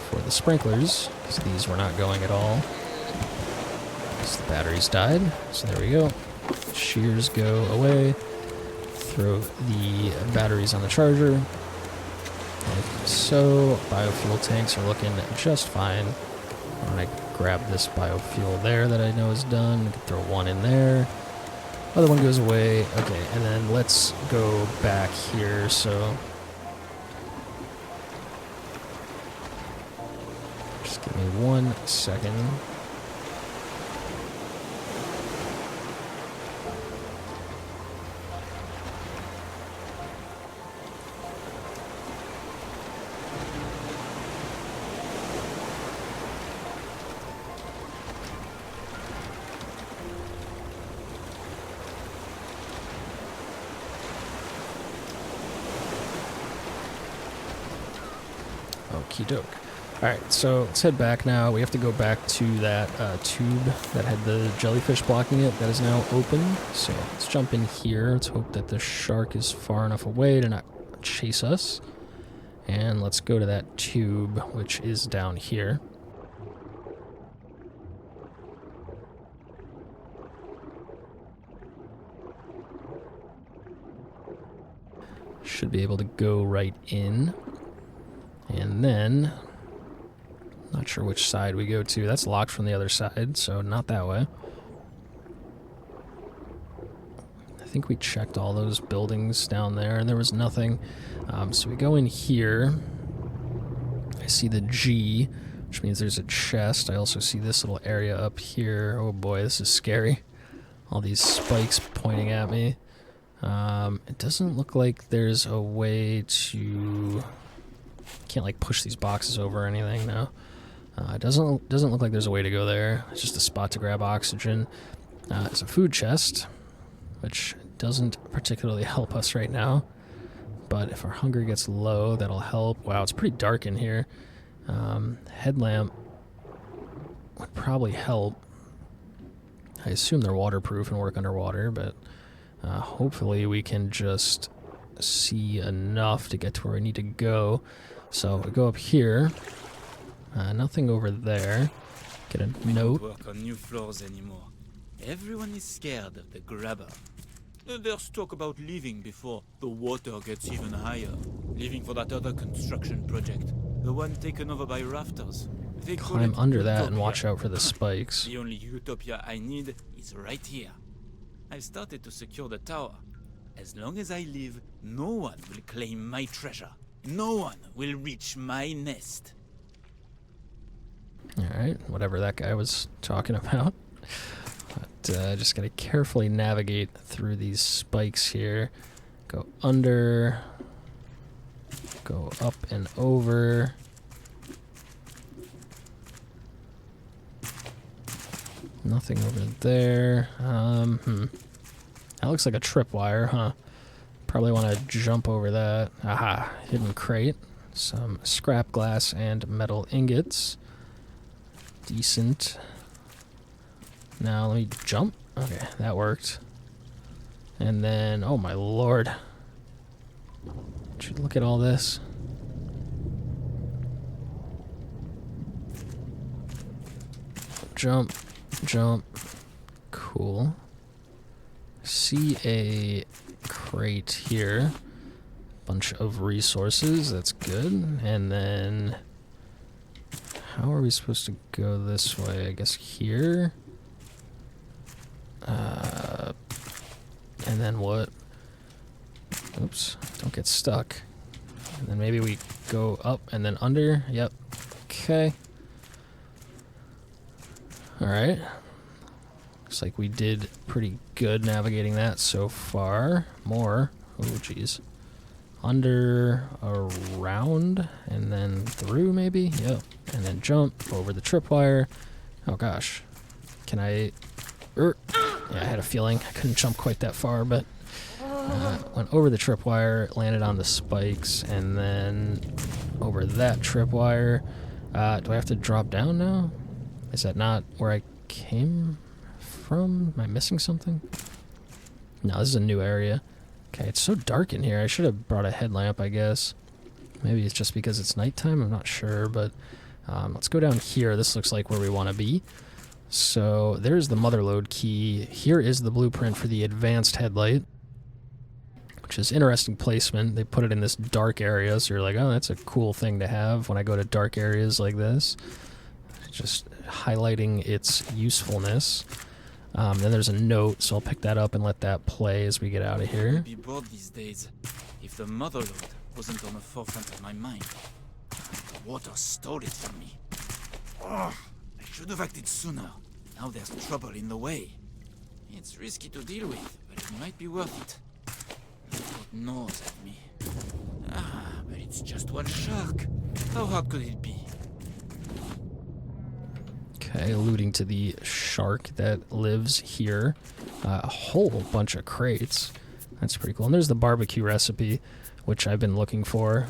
for the sprinklers, because these were not going at all. So the batteries died. So there we go. Shears go away. Throw the batteries on the charger. Like so. Biofuel tanks are looking just fine. I'm going to grab this biofuel there that I know is done. I can throw 1 in there. Other one goes away. Okay, and then let's go back here, so... Just give me 1 second. Okie doke. Alright, so let's head back now. We have to go back to that tube that had the jellyfish blocking it. That is now open. So let's jump in here. Let's hope that the shark is far enough away to not chase us. And let's go to that tube, which is down here. Should be able to go right in. And then, not sure which side we go to. That's locked from the other side, so not that way. I think we checked all those buildings down there, and there was nothing. So we go in here. I see the G, which means there's a chest. I also see this little area up here. Oh boy, this is scary. All these spikes pointing at me. It doesn't look like there's a way to... Can't like push these boxes over or anything, no. It doesn't look like there's a way to go there. It's just a spot to grab oxygen. It's a food chest, which doesn't particularly help us right now. But if our hunger gets low, that'll help. Wow, it's pretty dark in here. Headlamp would probably help. I assume they're waterproof and work underwater, but hopefully we can just see enough to get to where we need to go. So we go up here. Nothing over there. Get a note. We don't work on new floors anymore. Everyone is scared of the grabber. There's talk about leaving before the water gets even higher. Leaving for that other construction project. The one taken over by rafters. They Climb under that and watch out for the spikes. The only utopia I need is right here. I've started to secure the tower. As long as I live, no one will claim my treasure. No one will reach my nest. Alright, whatever that guy was talking about. But just gotta carefully navigate through these spikes here. Go under. Go up and over. Nothing over there. That looks like a tripwire, huh? Probably want to jump over that. Aha, hidden crate. Some scrap glass and metal ingots. Decent. Now let me jump. Okay, that worked. And then, oh my lord. Should look at all this. Jump, jump. Cool. See a crate here. Bunch of resources, that's good. And then, how are we supposed to go this way? I guess here. And then what? Oops, don't get stuck. And then maybe we go up and then under. Yep. Okay. Alright. Looks like we did pretty good navigating that so far. More. Oh, jeez. Under, around, and then through maybe? Yep. And then jump over the tripwire. Oh gosh. Can I... Yeah, I had a feeling I couldn't jump quite that far, but went over the tripwire, landed on the spikes, and then over that tripwire. Do I have to drop down now? Is that not where I came from? Am I missing something? No, this is a new area. Okay, it's so dark in here. I should have brought a headlamp, I guess. Maybe it's just because it's nighttime. I'm not sure, but let's go down here. This looks like where we want to be. So there's the Motherload key. Here is the blueprint for the advanced headlight, which is interesting placement. They put it in this dark area, so you're like, oh, that's a cool thing to have when I go to dark areas like this. Just highlighting its usefulness. Then there's a note, so I'll pick that up and let that play as we get out of here. I'd be bored these days if the Motherload wasn't on the forefront of my mind. The water stole it from me. Oh, I should have acted sooner. Now there's trouble in the way. It's risky to deal with, but it might be worth it. The boat gnaws at me. But it's just one shark. How hard could it be? Okay, alluding to the shark that lives here. A whole bunch of crates. That's pretty cool. And there's the barbecue recipe, which I've been looking for.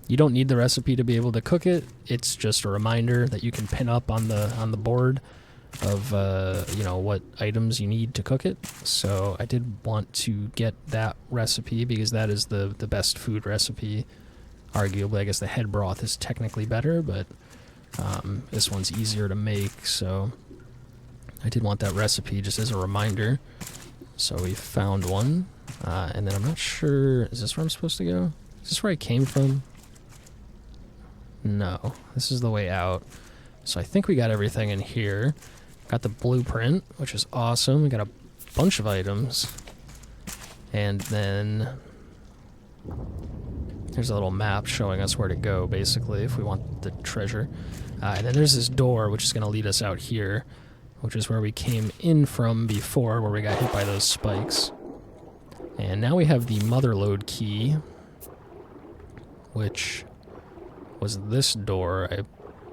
You don't need the recipe to be able to cook it. It's just a reminder that you can pin up on the board of you know, what items you need to cook it. So I did want to get that recipe because that is the best food recipe. Arguably, I guess the head broth is technically better, but this one's easier to make, so I did want that recipe just as a reminder. So we found one, and then I'm not sure, is this where I'm supposed to go? Is this where I came from? No, this is the way out. So I think we got everything in here. Got the blueprint, which is awesome. We got a bunch of items. And then There's a little map showing us where to go, basically, if we want the treasure. And then there's this door, which is going to lead us out here, which is where we came in from before, where we got hit by those spikes. And now we have the Motherload key, which was this door, I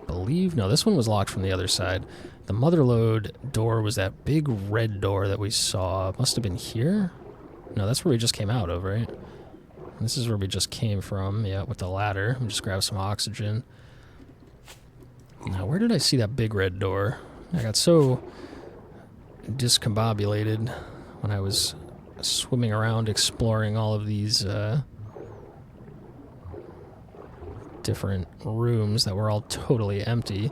believe. No, this one was locked from the other side. The Motherload door was that big red door that we saw. It must have been here? No, that's where we just came out of, right? This is where we just came from, yeah, with the ladder. Let me just grab some oxygen. Now, where did I see that big red door? I got so discombobulated when I was swimming around exploring all of these different rooms that were all totally empty.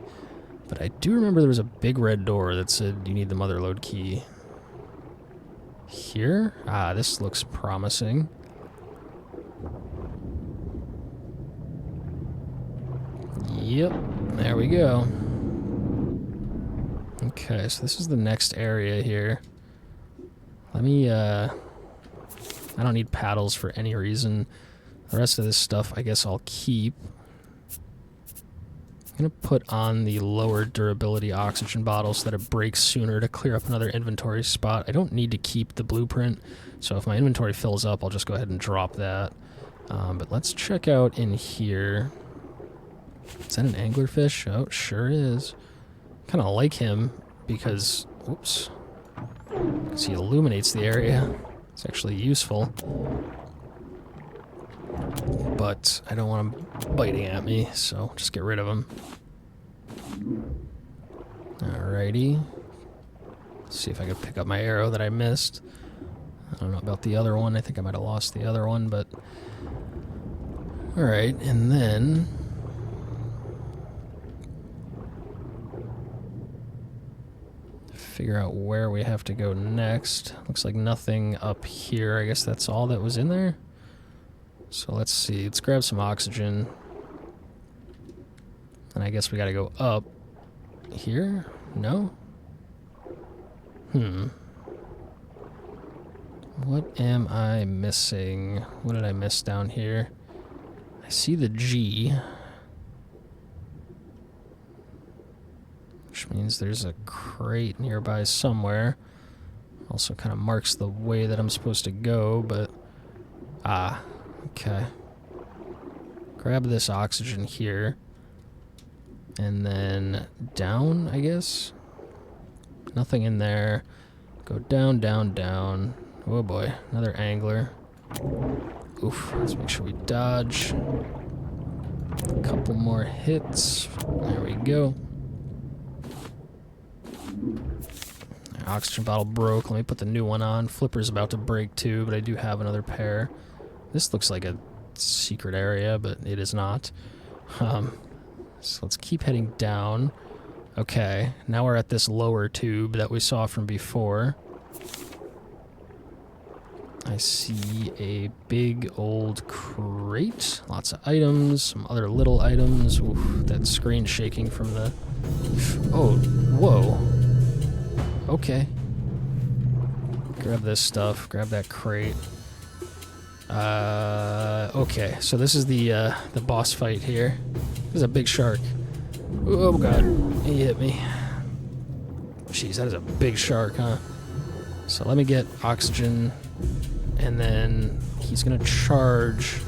But I do remember there was a big red door that said you need the Motherload key. Here? Ah, this looks promising. Yep, there we go. Okay, so this is the next area here. Let me, I don't need paddles for any reason. The rest of this stuff, I guess I'll keep. I'm gonna put on the lower durability oxygen bottle so that it breaks sooner to clear up another inventory spot. I don't need to keep the blueprint, so if my inventory fills up, I'll just go ahead and drop that. But let's check out in here. Is that an anglerfish? Oh, it sure is. Kind of like him because, whoops, because he illuminates the area. It's actually useful. But I don't want him biting at me, so just get rid of him. Alrighty. Let's see if I can pick up my arrow that I missed. I don't know about the other one. I think I might have lost the other one, but... Alright, and then... figure out where we have to go next. Looks like nothing up here. I guess that's all that was in there. So let's see. Let's grab some oxygen. And I guess we gotta go up here? No? What am I missing? What did I miss down here? I see the G. Which means there's a crate nearby somewhere. Also kind of marks the way that I'm supposed to go, but... Ah, okay. Grab this oxygen here. And then down, I guess? Nothing in there. Go down, down, down. Oh boy, another angler. Oof, let's make sure we dodge. A couple more hits. There we go. Oxygen bottle broke. Let me put the new one on. Flipper's about to break too, but I do have another pair. This looks like a secret area, but it is not. So let's keep heading down. Okay, now we're at this lower tube that we saw from before. I see a big old crate. Lots of items, some other little items. Oof, that screen shaking from the... Oh, whoa. Okay. Grab this stuff. Grab that crate. Okay, so this is the boss fight here. This is a big shark. Oh god, he hit me. Jeez, that is a big shark, huh? So let me get oxygen, and then he's gonna charge.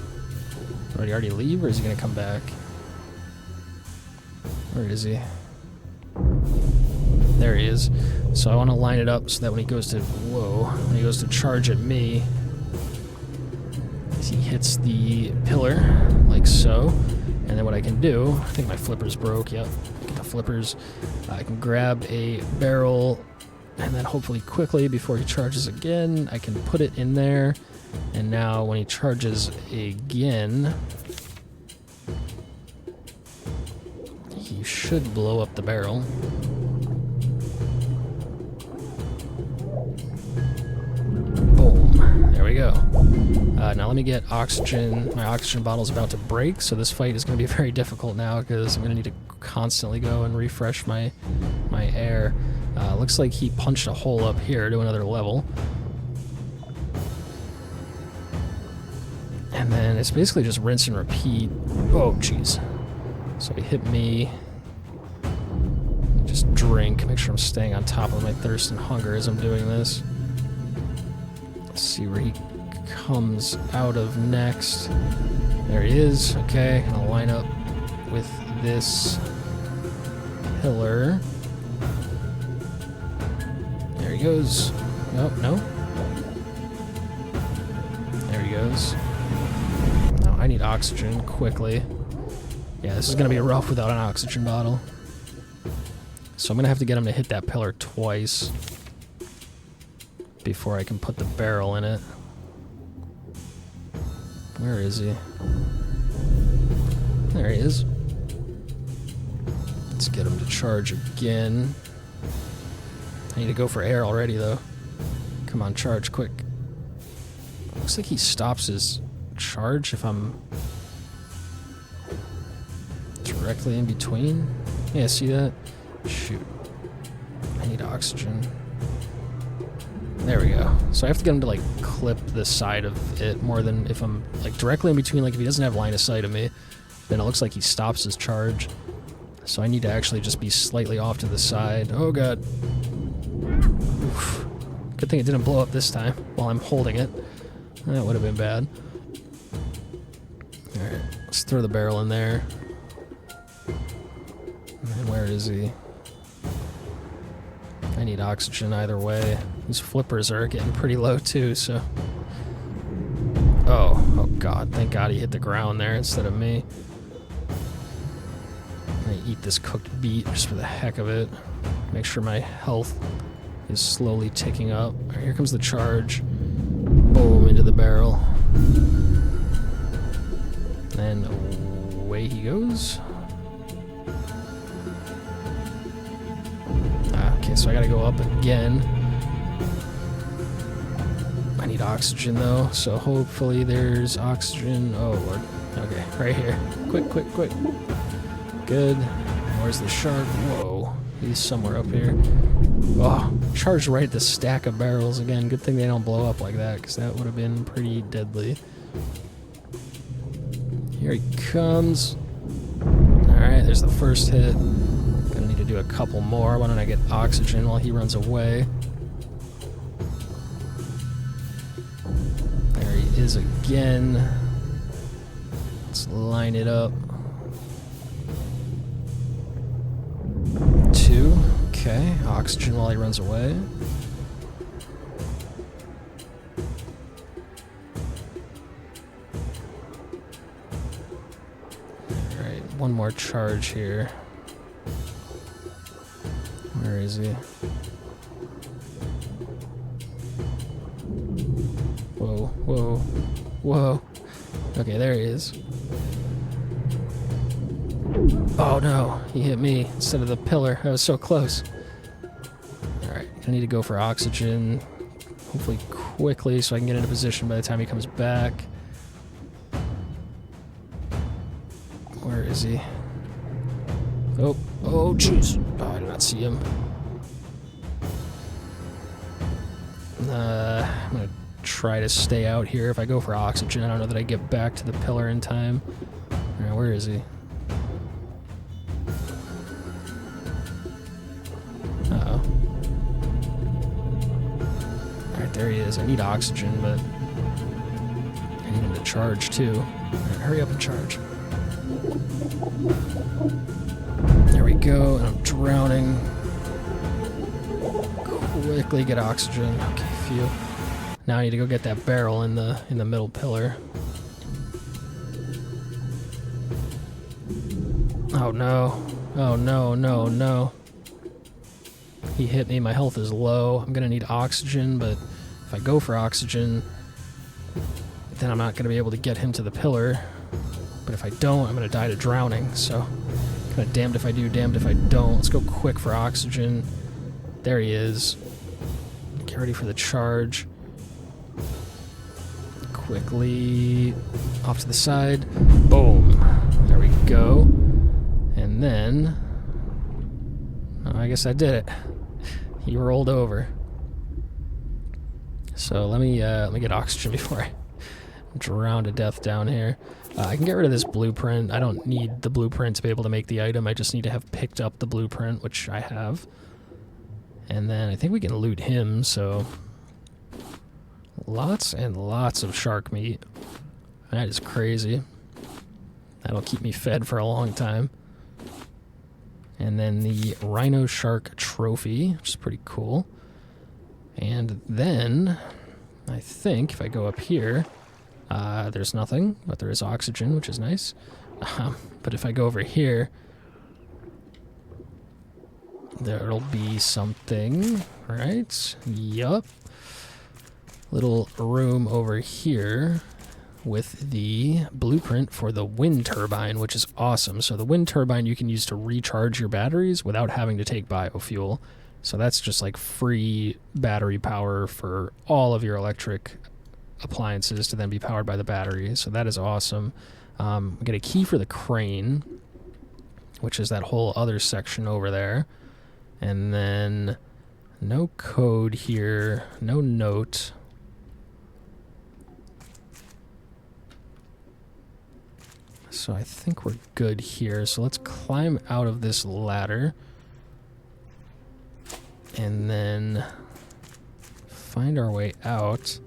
Did he already leave, or is he gonna come back? Where is he? There he is. So I want to line it up so that when he goes to, when he goes to charge at me, he hits the pillar, like so. And then what I can do, I think my flippers broke, yep, get the flippers. I can grab a barrel, and then hopefully quickly, before he charges again, I can put it in there. And now when he charges again, he should blow up the barrel. Boom. There we go. Now let me get oxygen. My oxygen bottle's about to break, so this fight is going to be very difficult now because I'm going to need to constantly go and refresh my air. Looks like he punched a hole up here to another level. And then it's basically just rinse and repeat. Oh, jeez. So he hit me. Just drink. Make sure I'm staying on top of my thirst and hunger as I'm doing this. Let's see where he comes out of next. There he is. Okay, I'll line up with this pillar. There he goes. Oh, no. There he goes. Now I need oxygen quickly. Yeah, this is going to be rough without an oxygen bottle. So I'm going to have to get him to hit that pillar twice before I can put the barrel in it. Where is he? There he is. Let's get him to charge again. I need to go for air already, though. Come on, charge, quick. Looks like he stops his charge if I'm directly in between. Yeah, see that? Shoot. I need oxygen. There we go. So I have to get him to, like, clip the side of it more than if I'm, like, directly in between. Like, if he doesn't have line of sight of me, then it looks like he stops his charge. So I need to actually just be slightly off to the side. Oh, God. Oof. Good thing it didn't blow up this time while I'm holding it. That would have been bad. Alright, let's throw the barrel in there. And where is he? I need oxygen either way. These flippers are getting pretty low too, so... Oh God, thank God he hit the ground there instead of me. I'm gonna eat this cooked beet just for the heck of it. Make sure my health is slowly ticking up. All right, here comes the charge. Boom, into the barrel. And away he goes. Okay, so I gotta go up again. I need oxygen though, so hopefully there's oxygen. Oh Lord. Okay, right here. Quick, quick, quick. Good. Where's the shark? Whoa. He's somewhere up here. Oh, charged right at the stack of barrels again. Good thing they don't blow up like that, because that would have been pretty deadly. Here he comes. Alright, there's the first hit. Gonna need to do a couple more. Why don't I get oxygen while he runs away? There he is again. Let's line it up. 2. Okay, oxygen while he runs away. Alright, one more charge here. Where is he? Whoa, whoa, whoa. Okay, there he is. Oh no, he hit me instead of the pillar. I was so close. Alright, I need to go for oxygen. Hopefully quickly so I can get into position by the time he comes back. Where is he? Oh, oh jeez. Oh, I did not see him. I'm gonna try to stay out here. If I go for oxygen, I don't know that I get back to the pillar in time. Alright, where is he? Uh-oh. Alright, there he is. I need oxygen, but I need him to charge too. Alright, hurry up and charge. There we go, and I'm drowning. Quickly get oxygen. Okay, phew. Now I need to go get that barrel in the middle pillar. Oh no. Oh no, no, no. He hit me, my health is low. I'm gonna need oxygen, but if I go for oxygen, then I'm not gonna be able to get him to the pillar. But if I don't, I'm gonna die to drowning, so kinda damned if I do, damned if I don't. Let's go quick for oxygen. There he is. Get ready for the charge. Quickly off to the side. Boom. There we go. And then I guess I did it. He rolled over. So let me get oxygen before drown to death down here. I can get rid of this blueprint. I don't need the blueprint to be able to make the item. I just need to have picked up the blueprint, which I have. And then I think we can loot him, so... Lots and lots of shark meat. That is crazy. That'll keep me fed for a long time. And then the Rhino Shark trophy, which is pretty cool. And then, I think, if I go up here, there's nothing, but there is oxygen, which is nice. But if I go over here, there'll be something, right? Yup. Little room over here with the blueprint for the wind turbine, which is awesome. So the wind turbine you can use to recharge your batteries without having to take biofuel. So that's just like free battery power for all of your electric appliances to then be powered by the battery. So that is awesome. We get a key for the crane, which is that whole other section over there. And then no code here, no note. So I think we're good here. So let's climb out of this ladder. And then find our way out.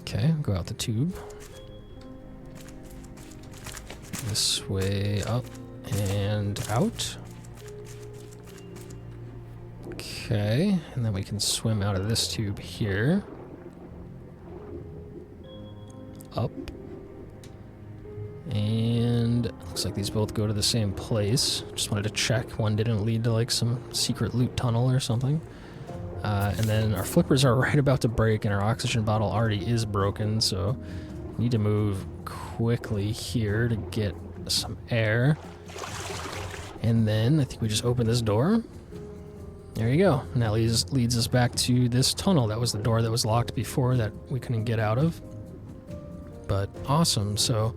Okay, go out the tube. This way up and out. Okay, and then we can swim out of this tube here. Up. And looks like these both go to the same place. Just wanted to check one didn't lead to like some secret loot tunnel or something. And then our flippers are right about to break and our oxygen bottle already is broken, so we need to move quickly here to get some air. And then I think we just open this door. There you go. And that leads us back to this tunnel. That was the door that was locked before that we couldn't get out of. But awesome. So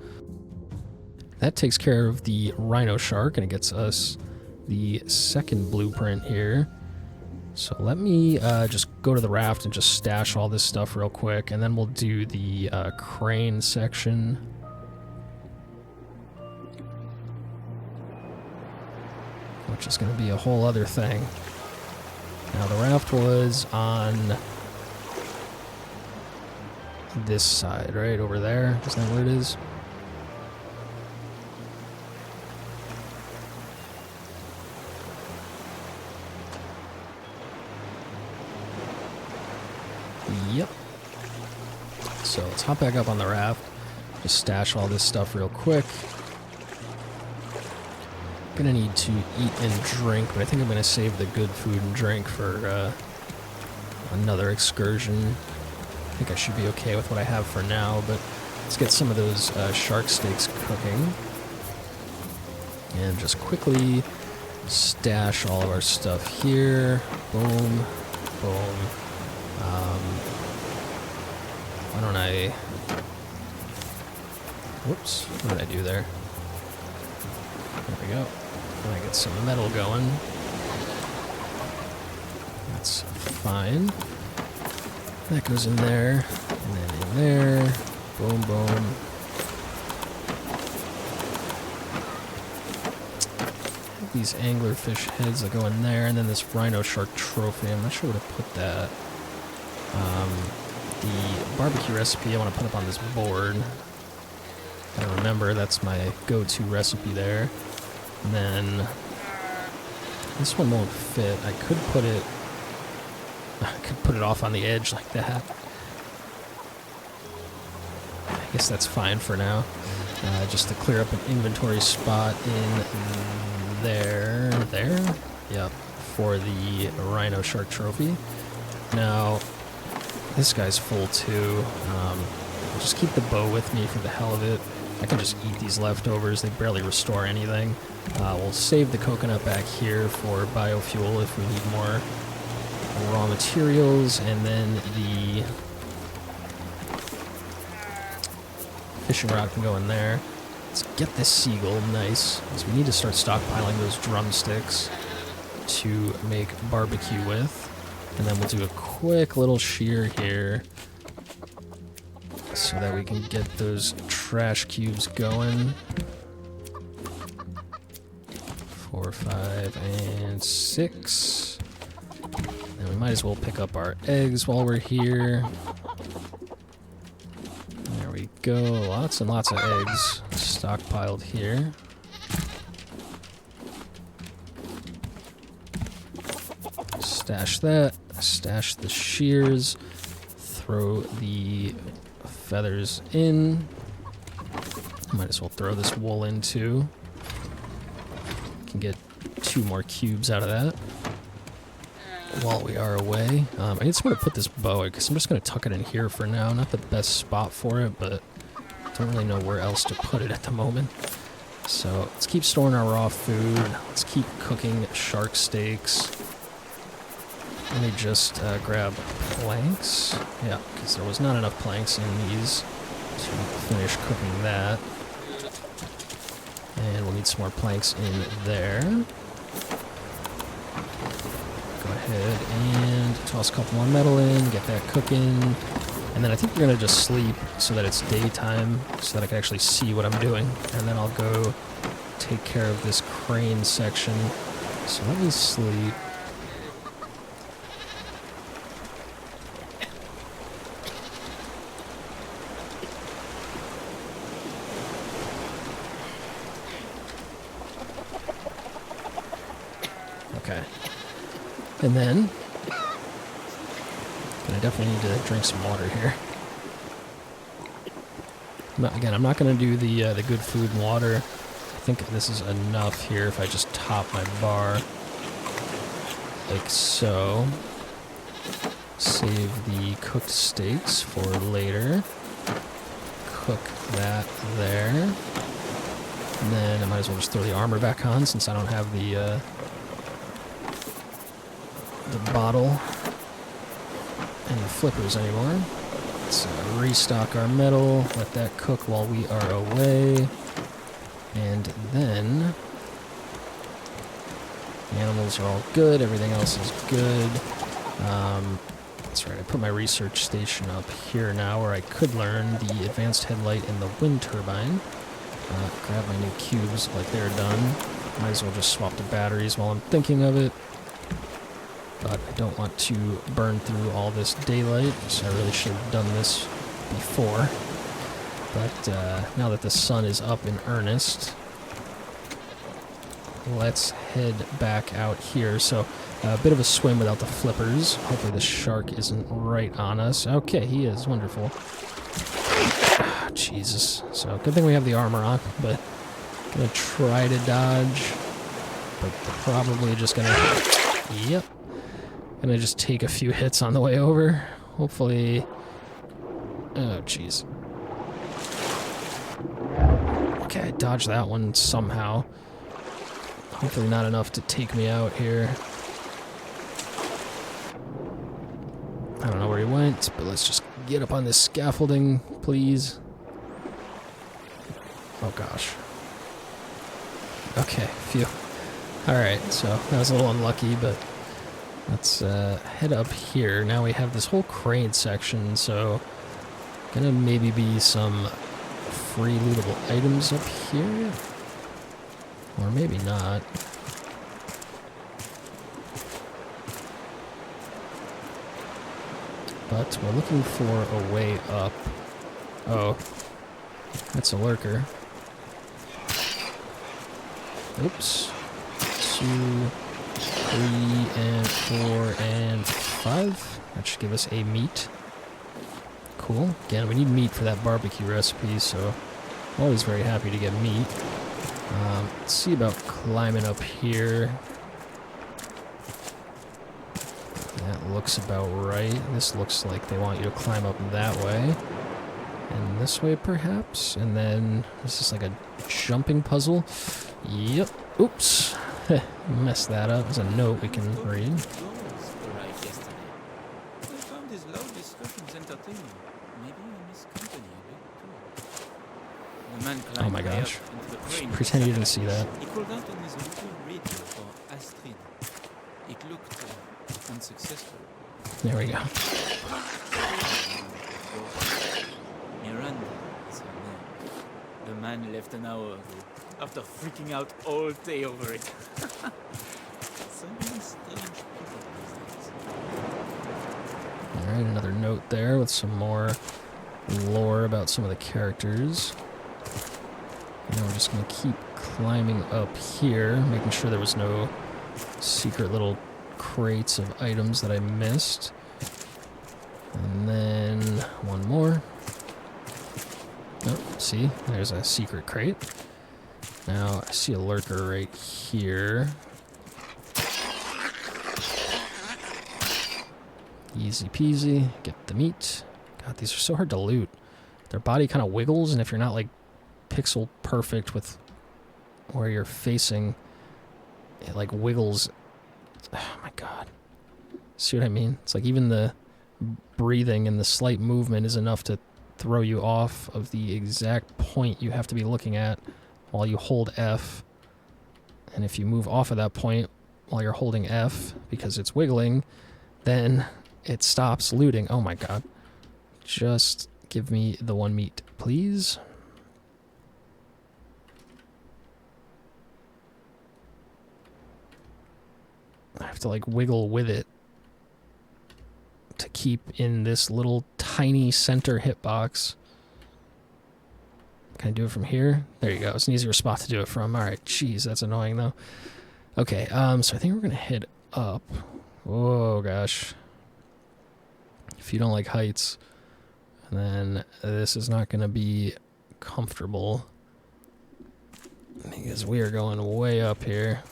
that takes care of the Rhino Shark, and it gets us the second blueprint here. So let me just go to the raft and just stash all this stuff real quick, and then we'll do the crane section. Which is going to be a whole other thing. Now the raft was on this side, right over there. Is that where it is? Yep. So let's hop back up on the raft. Just stash all this stuff real quick. Gonna need to eat and drink, but I think I'm gonna save the good food and drink for another excursion. I think I should be okay with what I have for now, but let's get some of those shark steaks cooking. And just quickly stash all of our stuff here. Boom, boom. Why don't I... Whoops, what did I do there? There we go. And I get some metal going. That's fine. That goes in there, and then in there. Boom, boom. These anglerfish heads that go in there, and then this Rhino Shark trophy. I'm not sure where to put that. The barbecue recipe I want to put up on this board. I remember that's my go-to recipe there. And then this one won't fit. I could put it off on the edge like that. I guess that's fine for now. Just to clear up an inventory spot in there. Yep, for the Rhino Shark trophy. Now, this guy's full too. I'll just keep the bow with me for the hell of it. I can just eat these leftovers. They barely restore anything. We'll save the coconut back here for biofuel if we need more raw materials. And then the fishing rod can go in there. Let's get this seagull. Nice. So we need to start stockpiling those drumsticks to make barbecue with. And then we'll do a quick little shear here so that we can get those trash cubes going. 4, 5, and 6. And we might as well pick up our eggs while we're here. There we go. Lots and lots of eggs stockpiled here. Stash that. Stash the shears. Throw the feathers in. Might as well throw this wool in too. Can get 2 more cubes out of that while we are away. I need somewhere to put this bow because I'm just going to tuck it in here for now. Not the best spot for it, but don't really know where else to put it at the moment. So let's keep storing our raw food. Let's keep cooking shark steaks. Let me just grab planks. Yeah, because there was not enough planks in these to finish cooking that. And we'll need some more planks in there. Go ahead and toss a couple more metal in, get that cooking. And then I think we're going to just sleep so that it's daytime, so that I can actually see what I'm doing. And then I'll go take care of this crane section. So let me sleep. Okay. And then, I definitely need to drink some water here. Again, I'm not going to do the good food and water. I think this is enough here if I just top my bar. Like so. Save the cooked steaks for later. Cook that there. And then I might as well just throw the armor back on since I don't have the bottle and the flippers anymore. Let's restock our metal, let that cook while we are away, and then the animals are all good, everything else is good. That's right, I put my research station up here now where I could learn the advanced headlight and the wind turbine. Grab my new cubes like they're done. Might as well just swap the batteries while I'm thinking of it. But I don't want to burn through all this daylight, so I really should have done this before. But now that the sun is up in earnest, let's head back out here. So a bit of a swim without the flippers. Hopefully the shark isn't right on us. Okay, he is. Wonderful. Ah, Jesus. So good thing we have the armor on, but gonna try to dodge. But probably just gonna... Yep. Gonna just take a few hits on the way over. Hopefully... Oh, jeez. Okay, I dodged that one somehow. Hopefully not enough to take me out here. I don't know where he went, but let's just get up on this scaffolding, please. Oh, gosh. Okay, phew. Alright, so that was a little unlucky, but... Let's head up here. Now we have this whole crane section, so gonna maybe be some free lootable items up here. Or maybe not. But we're looking for a way up. Oh, that's a lurker. Oops. 2, 3, and 4, and 5. That should give us a meat. Cool. Again, we need meat for that barbecue recipe, so I'm always very happy to get meat. Let's see about climbing up here. That looks about right. This looks like they want you to climb up that way. And this way, perhaps? And then, this is like a jumping puzzle. Yep. Oops. Messed that up. There's a note we can read. Oh my gosh. Pretend you didn't see that. He called out on his little radio for Astrid. It looked unsuccessful. There we go. Miranda is her name. The man left an hour ago, after freaking out all day over it. So many strange people these days. Alright, another note there with some more lore about some of the characters. Now we're just going to keep climbing up here, making sure there was no secret little crates of items that I missed. And then one more. Oh, see, there's a secret crate. Now I see a lurker right here. Easy peasy, get the meat. God, these are so hard to loot. Their body kind of wiggles, and if you're not like pixel perfect with where you're facing, it like wiggles. Oh my god. See what I mean? It's like even the breathing and the slight movement is enough to throw you off of the exact point you have to be looking at while you hold F. And if you move off of that point while you're holding F because it's wiggling, then it stops looting. Oh my god. Just give me the one meat, please. I have to like wiggle with it to keep in this little tiny center hitbox. Can I do it from here? There you go. It's an easier spot to do it from. Alright, jeez, that's annoying though. Okay, so I think we're gonna head up. Whoa, gosh. If you don't like heights, then this is not gonna be comfortable. Because we are going way up here.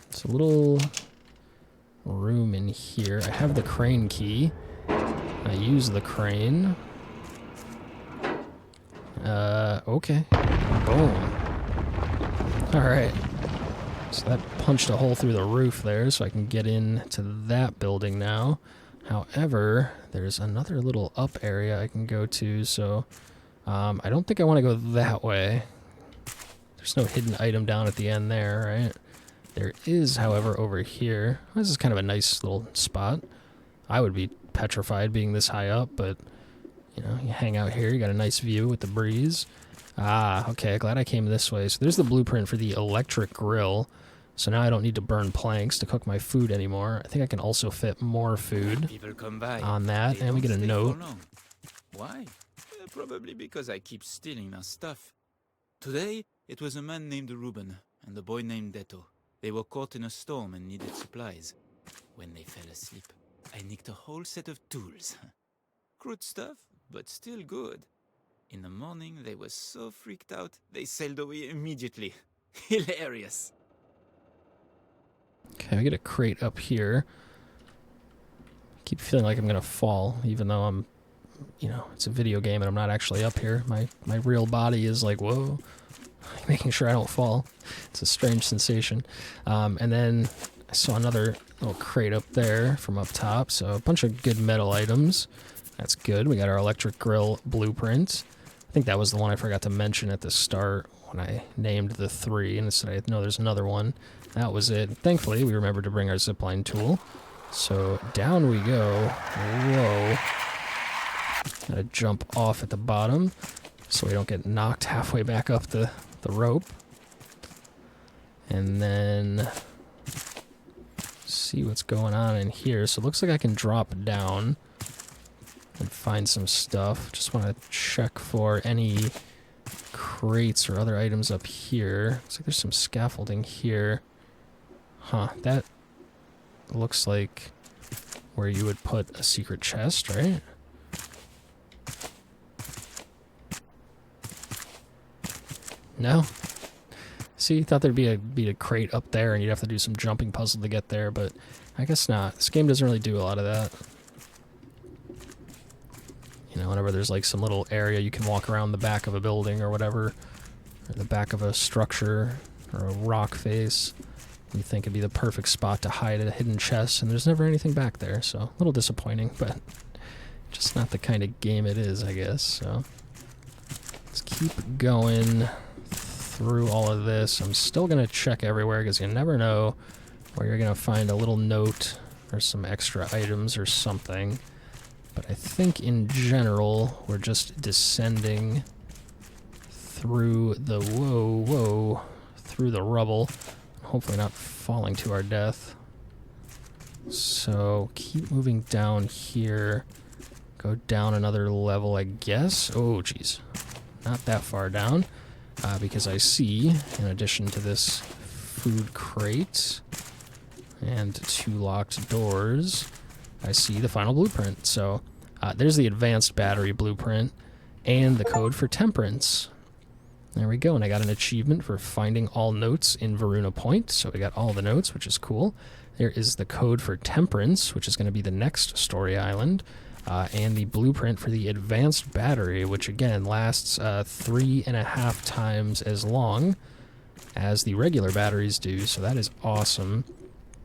It's a little room in here. I have the crane key. I use the crane. Okay. Boom. Alright. So that punched a hole through the roof there, so I can get into that building now. However, there's another little up area I can go to, so I don't think I want to go that way. There's no hidden item down at the end there, right? There is, however, over here. This is kind of a nice little spot. I would be petrified being this high up, but, you know, you hang out here, you got a nice view with the breeze. Ah, okay, glad I came this way. So there's the blueprint for the electric grill. So now I don't need to burn planks to cook my food anymore. I think I can also fit more food on that, and we get a note. Why? Probably because I keep stealing their stuff. Today, it was a man named Ruben and a boy named Detto. They were caught in a storm and needed supplies. When they fell asleep, I nicked a whole set of tools. Crude stuff, but still good. In the morning, they were so freaked out, they sailed away immediately. Hilarious. Okay, I get a crate up here. Keep feeling like I'm gonna fall, even though I'm, you know, it's a video game and I'm not actually up here. My real body is like, whoa, making sure I don't fall. It's a strange sensation. And then I saw another little crate up there from up top, so a bunch of good metal items. That's good. We got our electric grill blueprint. I think that was the one I forgot to mention at the start when I named the 3, and said, no, there's another one. That was it. Thankfully, we remembered to bring our zipline tool. So down we go. Whoa. Gotta jump off at the bottom so we don't get knocked halfway back up the rope. And then see what's going on in here. So it looks like I can drop down and find some stuff. Just want to check for any crates or other items up here. Looks like there's some scaffolding here. Huh, that looks like where you would put a secret chest, right? No? See, you thought there'd be a crate up there and you'd have to do some jumping puzzle to get there, but I guess not. This game doesn't really do a lot of that. You know, whenever there's like some little area you can walk around the back of a building or whatever, or the back of a structure or a rock face, you think it'd be the perfect spot to hide a hidden chest, and there's never anything back there, so a little disappointing, but just not the kind of game it is, I guess. So let's keep going through all of this. I'm still going to check everywhere because you never know or you're going to find a little note or some extra items or something. But I think in general, we're just descending through the, through the rubble. Hopefully not falling to our death. So keep moving down here. Go down another level, I guess. Oh, geez. Not that far down. Because I see, in addition to this food crate and 2 locked doors, I see the final blueprint. So there's the advanced battery blueprint and the code for temperance. There we go, and I got an achievement for finding all notes in Varuna Point, so we got all the notes, which is cool. There is the code for temperance, which is going to be the next story island, and the blueprint for the advanced battery, which again lasts 3.5 times as long as the regular batteries do, so that is awesome.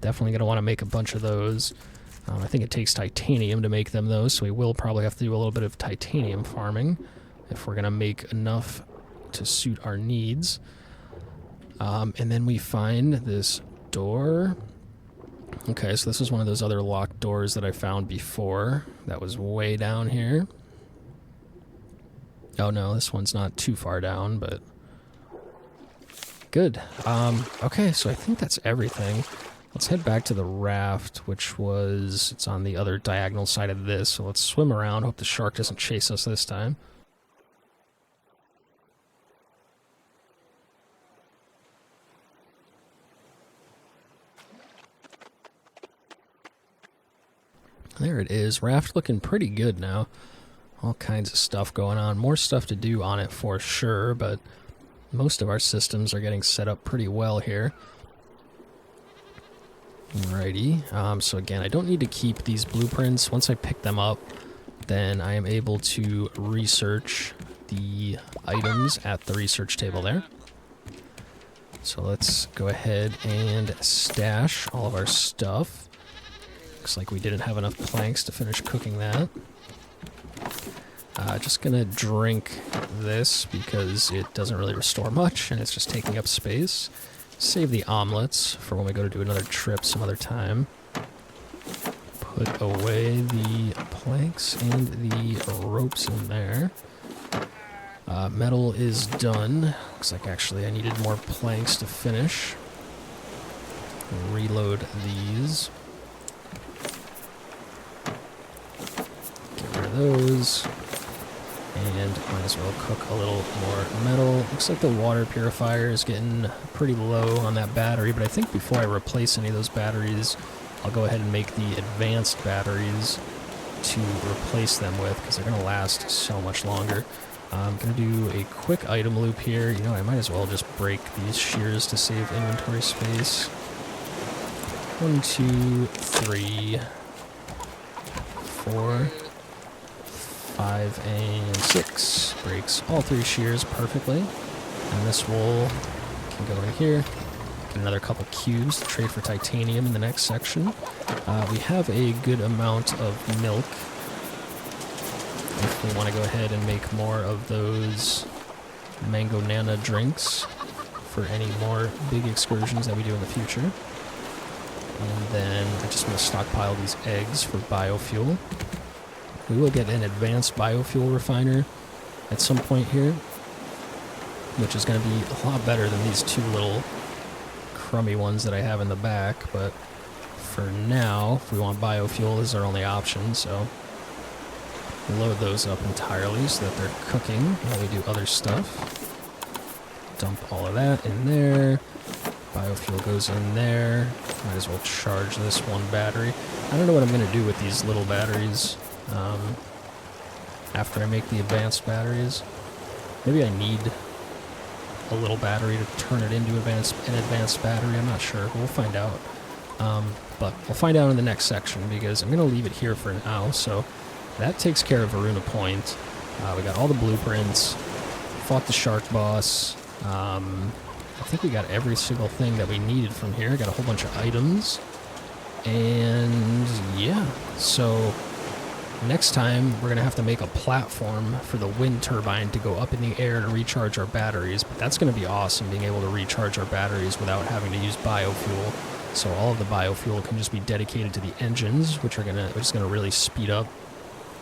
Definitely going to want to make a bunch of those. I think it takes titanium to make them, though, so we will probably have to do a little bit of titanium farming if we're going to make enough to suit our needs. And then we find this door. Okay, so this is one of those other locked doors that I found before. That was way down here. Oh no, this one's not too far down, but good. Okay, so I think that's everything. Let's head back to the raft, which was, it's on the other diagonal side of this, so let's swim around, hope the shark doesn't chase us this time. There it is. Raft looking pretty good now. All kinds of stuff going on. More stuff to do on it for sure, but most of our systems are getting set up pretty well here. Alrighty. So again, I don't need to keep these blueprints. Once I pick them up, then I am able to research the items at the research table there. So let's go ahead and stash all of our stuff. Looks like we didn't have enough planks to finish cooking that. Just gonna drink this because it doesn't really restore much and it's just taking up space. Save the omelets for when we go to do another trip some other time. Put away the planks and the ropes in there. Metal is done. Looks like actually I needed more planks to finish. Reload these. Get rid of those. And might as well cook a little more metal. Looks like the water purifier is getting pretty low on that battery, but I think before I replace any of those batteries, I'll go ahead and make the advanced batteries to replace them with, because they're going to last so much longer. I'm going to do a quick item loop here. You know, I might as well just break these shears to save inventory space. 1, 2, 3, 4, 5, and 6. Breaks all 3 shears perfectly. And this wool can go in here. Get another couple cubes to trade for titanium in the next section. We have a good amount of milk. If we want to go ahead and make more of those mango nana drinks for any more big excursions that we do in the future. And then I just want to stockpile these eggs for biofuel. We will get an advanced biofuel refiner at some point here, which is going to be a lot better than these 2 little crummy ones that I have in the back, but for now, if we want biofuel, this is our only option, so load those up entirely so that they're cooking while we do other stuff. Dump all of that in there. Biofuel goes in there. Might as well charge this one battery. I don't know what I'm going to do with these little batteries after I make the advanced batteries. Maybe I need a little battery to turn it into an advanced battery. I'm not sure. We'll find out. But we'll find out in the next section because I'm going to leave it here for now. So that takes care of Varuna Point. We got all the blueprints. Fought the shark boss. I think we got every single thing that we needed from here. Got a whole bunch of items. And yeah, so next time we're going to have to make a platform for the wind turbine to go up in the air to recharge our batteries. But that's going to be awesome, being able to recharge our batteries without having to use biofuel. So all of the biofuel can just be dedicated to the engines, which is gonna really speed up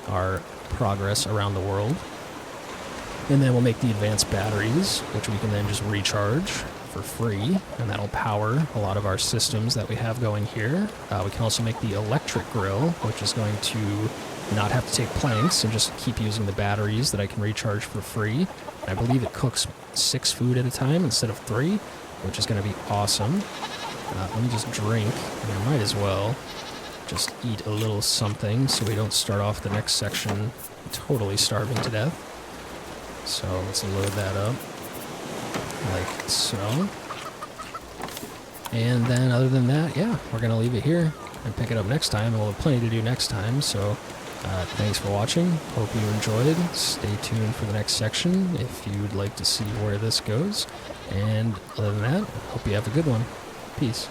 our progress around the world. And then we'll make the advanced batteries, which we can then just recharge for free, and that'll power a lot of our systems that we have going here. We can also make the electric grill, which is going to not have to take planks and just keep using the batteries that I can recharge for free. And I believe it cooks 6 food at a time instead of 3, which is going to be awesome. Let me just drink, and I might as well just eat a little something so we don't start off the next section totally starving to death. So let's load that up like so. And then other than that, yeah, we're going to leave it here and pick it up next time, and we'll have plenty to do next time. So thanks for watching. Hope you enjoyed. Stay tuned for the next section if you'd like to see where this goes. And other than that, hope you have a good one. Peace.